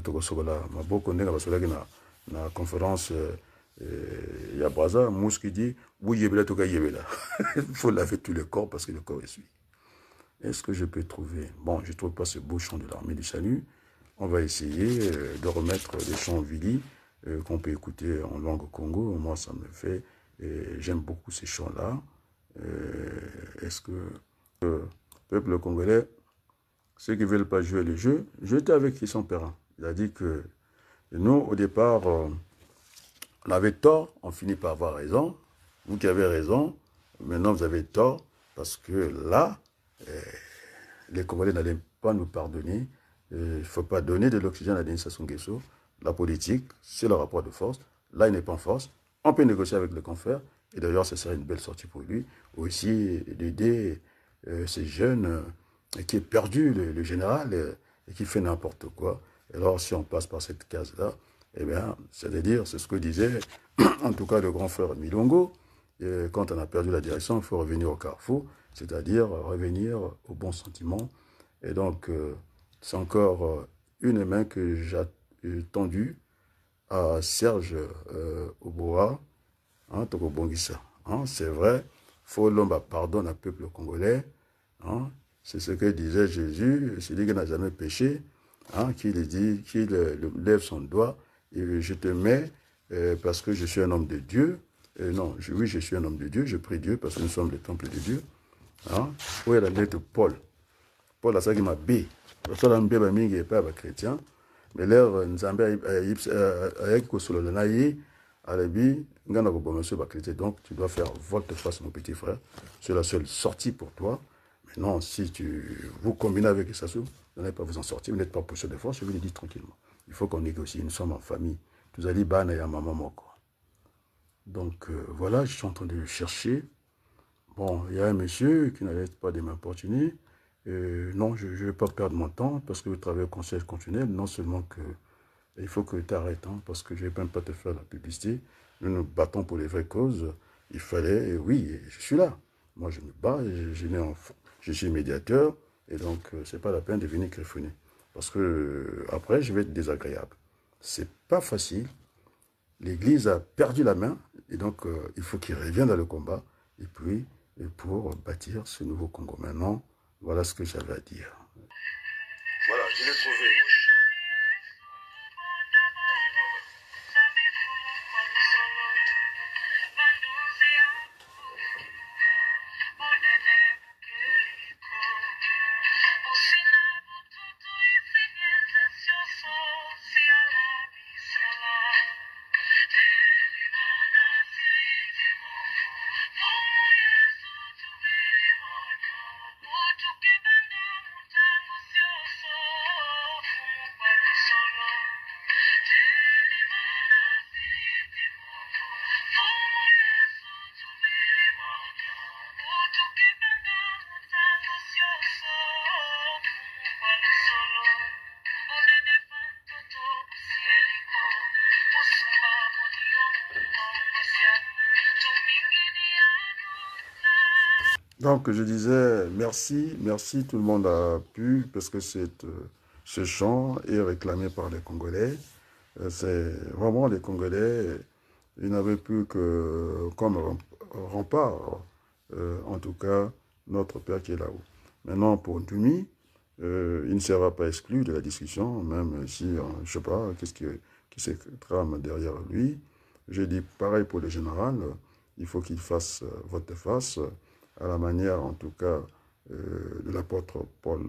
[SPEAKER 1] Tokosokola, ma beaucoup na conférence Il y a Braza, Mousse qui dit, oui, Yébela, Toka Yébela. Il faut laver tout le corps parce que le corps est suivi. Est-ce que je peux trouver? Bon, je ne trouve pas ce beau chant de l'armée du salut. On va essayer de remettre les chants Vili qu'on peut écouter en langue Congo. Moi, ça me fait... J'aime beaucoup ces chants-là. Est-ce que le peuple congolais, ceux qui ne veulent pas jouer le jeu, j'étais avec Christian Perrin. Il a dit que nous, au départ, on avait tort, on finit par avoir raison. Vous qui avez raison, maintenant vous avez tort, parce que là, les Congolais n'allaient pas nous pardonner. Il ne faut pas donner de l'oxygène à Denis Sassou Nguesso. La politique, c'est le rapport de force. Là, il n'est pas en force. On peut négocier avec le confrère. Et d'ailleurs, ce serait une belle sortie pour lui. Aussi, d'aider ces jeunes qui est perdu, le général, et qui fait n'importe quoi. Et alors, si on passe par cette case-là, eh bien, c'est-à-dire, c'est ce que disait, en tout cas, le grand frère Milongo, quand on a perdu la direction, il faut revenir au carrefour, c'est-à-dire revenir au bon sentiment. Et donc, c'est encore une main que j'ai tendue à Serge Oboa, hein, Tokobongisa. Hein, c'est vrai, faut l'homme pardonne au peuple congolais. Hein, c'est ce que disait Jésus, celui qui n'a jamais péché, hein, qui dit, qui lève son doigt, et je te mets parce que je suis un homme de Dieu. Non, oui, je suis un homme de Dieu, je prie Dieu parce que nous sommes le temple de Dieu. Hein, où est la lettre de Paul? Paul a ça qui m'a bé. Parce que l'homme n'est pas chrétien, mais l'air Nzambe avec Kosololanaï, Arabi, donc tu dois faire volte-face, mon petit frère. C'est la seule sortie pour toi. Maintenant, si vous combinez avec Sassou, vous n'allez pas vous en sortir, vous n'êtes pas poussé de force, je vous le dis tranquillement. Il faut qu'on négocie, nous sommes en famille. Tous allez ban et maman moko. Donc voilà, je suis en train de chercher. Bon, il y a un monsieur qui n'arrête pas de m'importuner. Non, je ne vais pas perdre mon temps parce que vous travaillez au conseil constitutionnel. Non seulement que il faut que tu arrêtes, hein, parce que je ne vais même pas te faire la publicité. Nous nous battons pour les vraies causes. Il fallait, et oui, je suis là. Moi, je me bats, je suis médiateur, et donc, ce n'est pas la peine de venir griffonner. Parce que, après, je vais être désagréable. C'est pas facile. L'Église a perdu la main, et donc, il faut qu'il revienne dans le combat, et puis, pour bâtir ce nouveau Congo. Maintenant, voilà ce que j'avais à dire. Voilà, je l'ai trouvé. Donc, je disais merci, tout le monde a pu, parce que ce chant est réclamé par les Congolais. C'est vraiment les Congolais, ils n'avaient plus que comme rempart, en tout cas, notre Père qui est là-haut. Maintenant, pour Ntumi, il ne sera pas exclu de la discussion, même si, je ne sais pas, qu'est-ce qui se trame derrière lui. Je dis pareil pour le général, il faut qu'il fasse volte-face, à la manière, en tout cas, de l'apôtre Paul.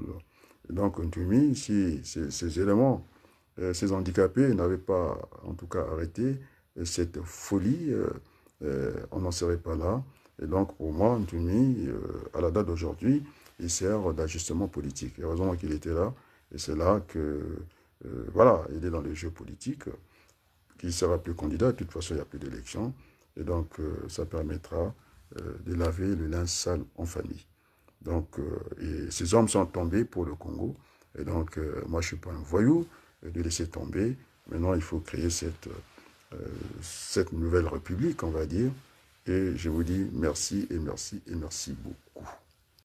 [SPEAKER 1] Et donc, Ntumi, si ces éléments, ces handicapés n'avaient pas, en tout cas, arrêté cette folie, on n'en serait pas là. Et donc, pour moi, Ntumi, à la date d'aujourd'hui, il sert d'ajustement politique. Heureusement qu'il était là, et c'est là que, voilà, il est dans le jeu politique, qu'il ne sera plus candidat, de toute façon, il n'y a plus d'élection, et donc, ça permettra de laver le linge sale en famille. Donc, et ces hommes sont tombés pour le Congo. Et donc, moi, je ne suis pas un voyou de laisser tomber. Maintenant, il faut créer cette nouvelle république, on va dire. Et je vous dis merci et merci et merci beaucoup.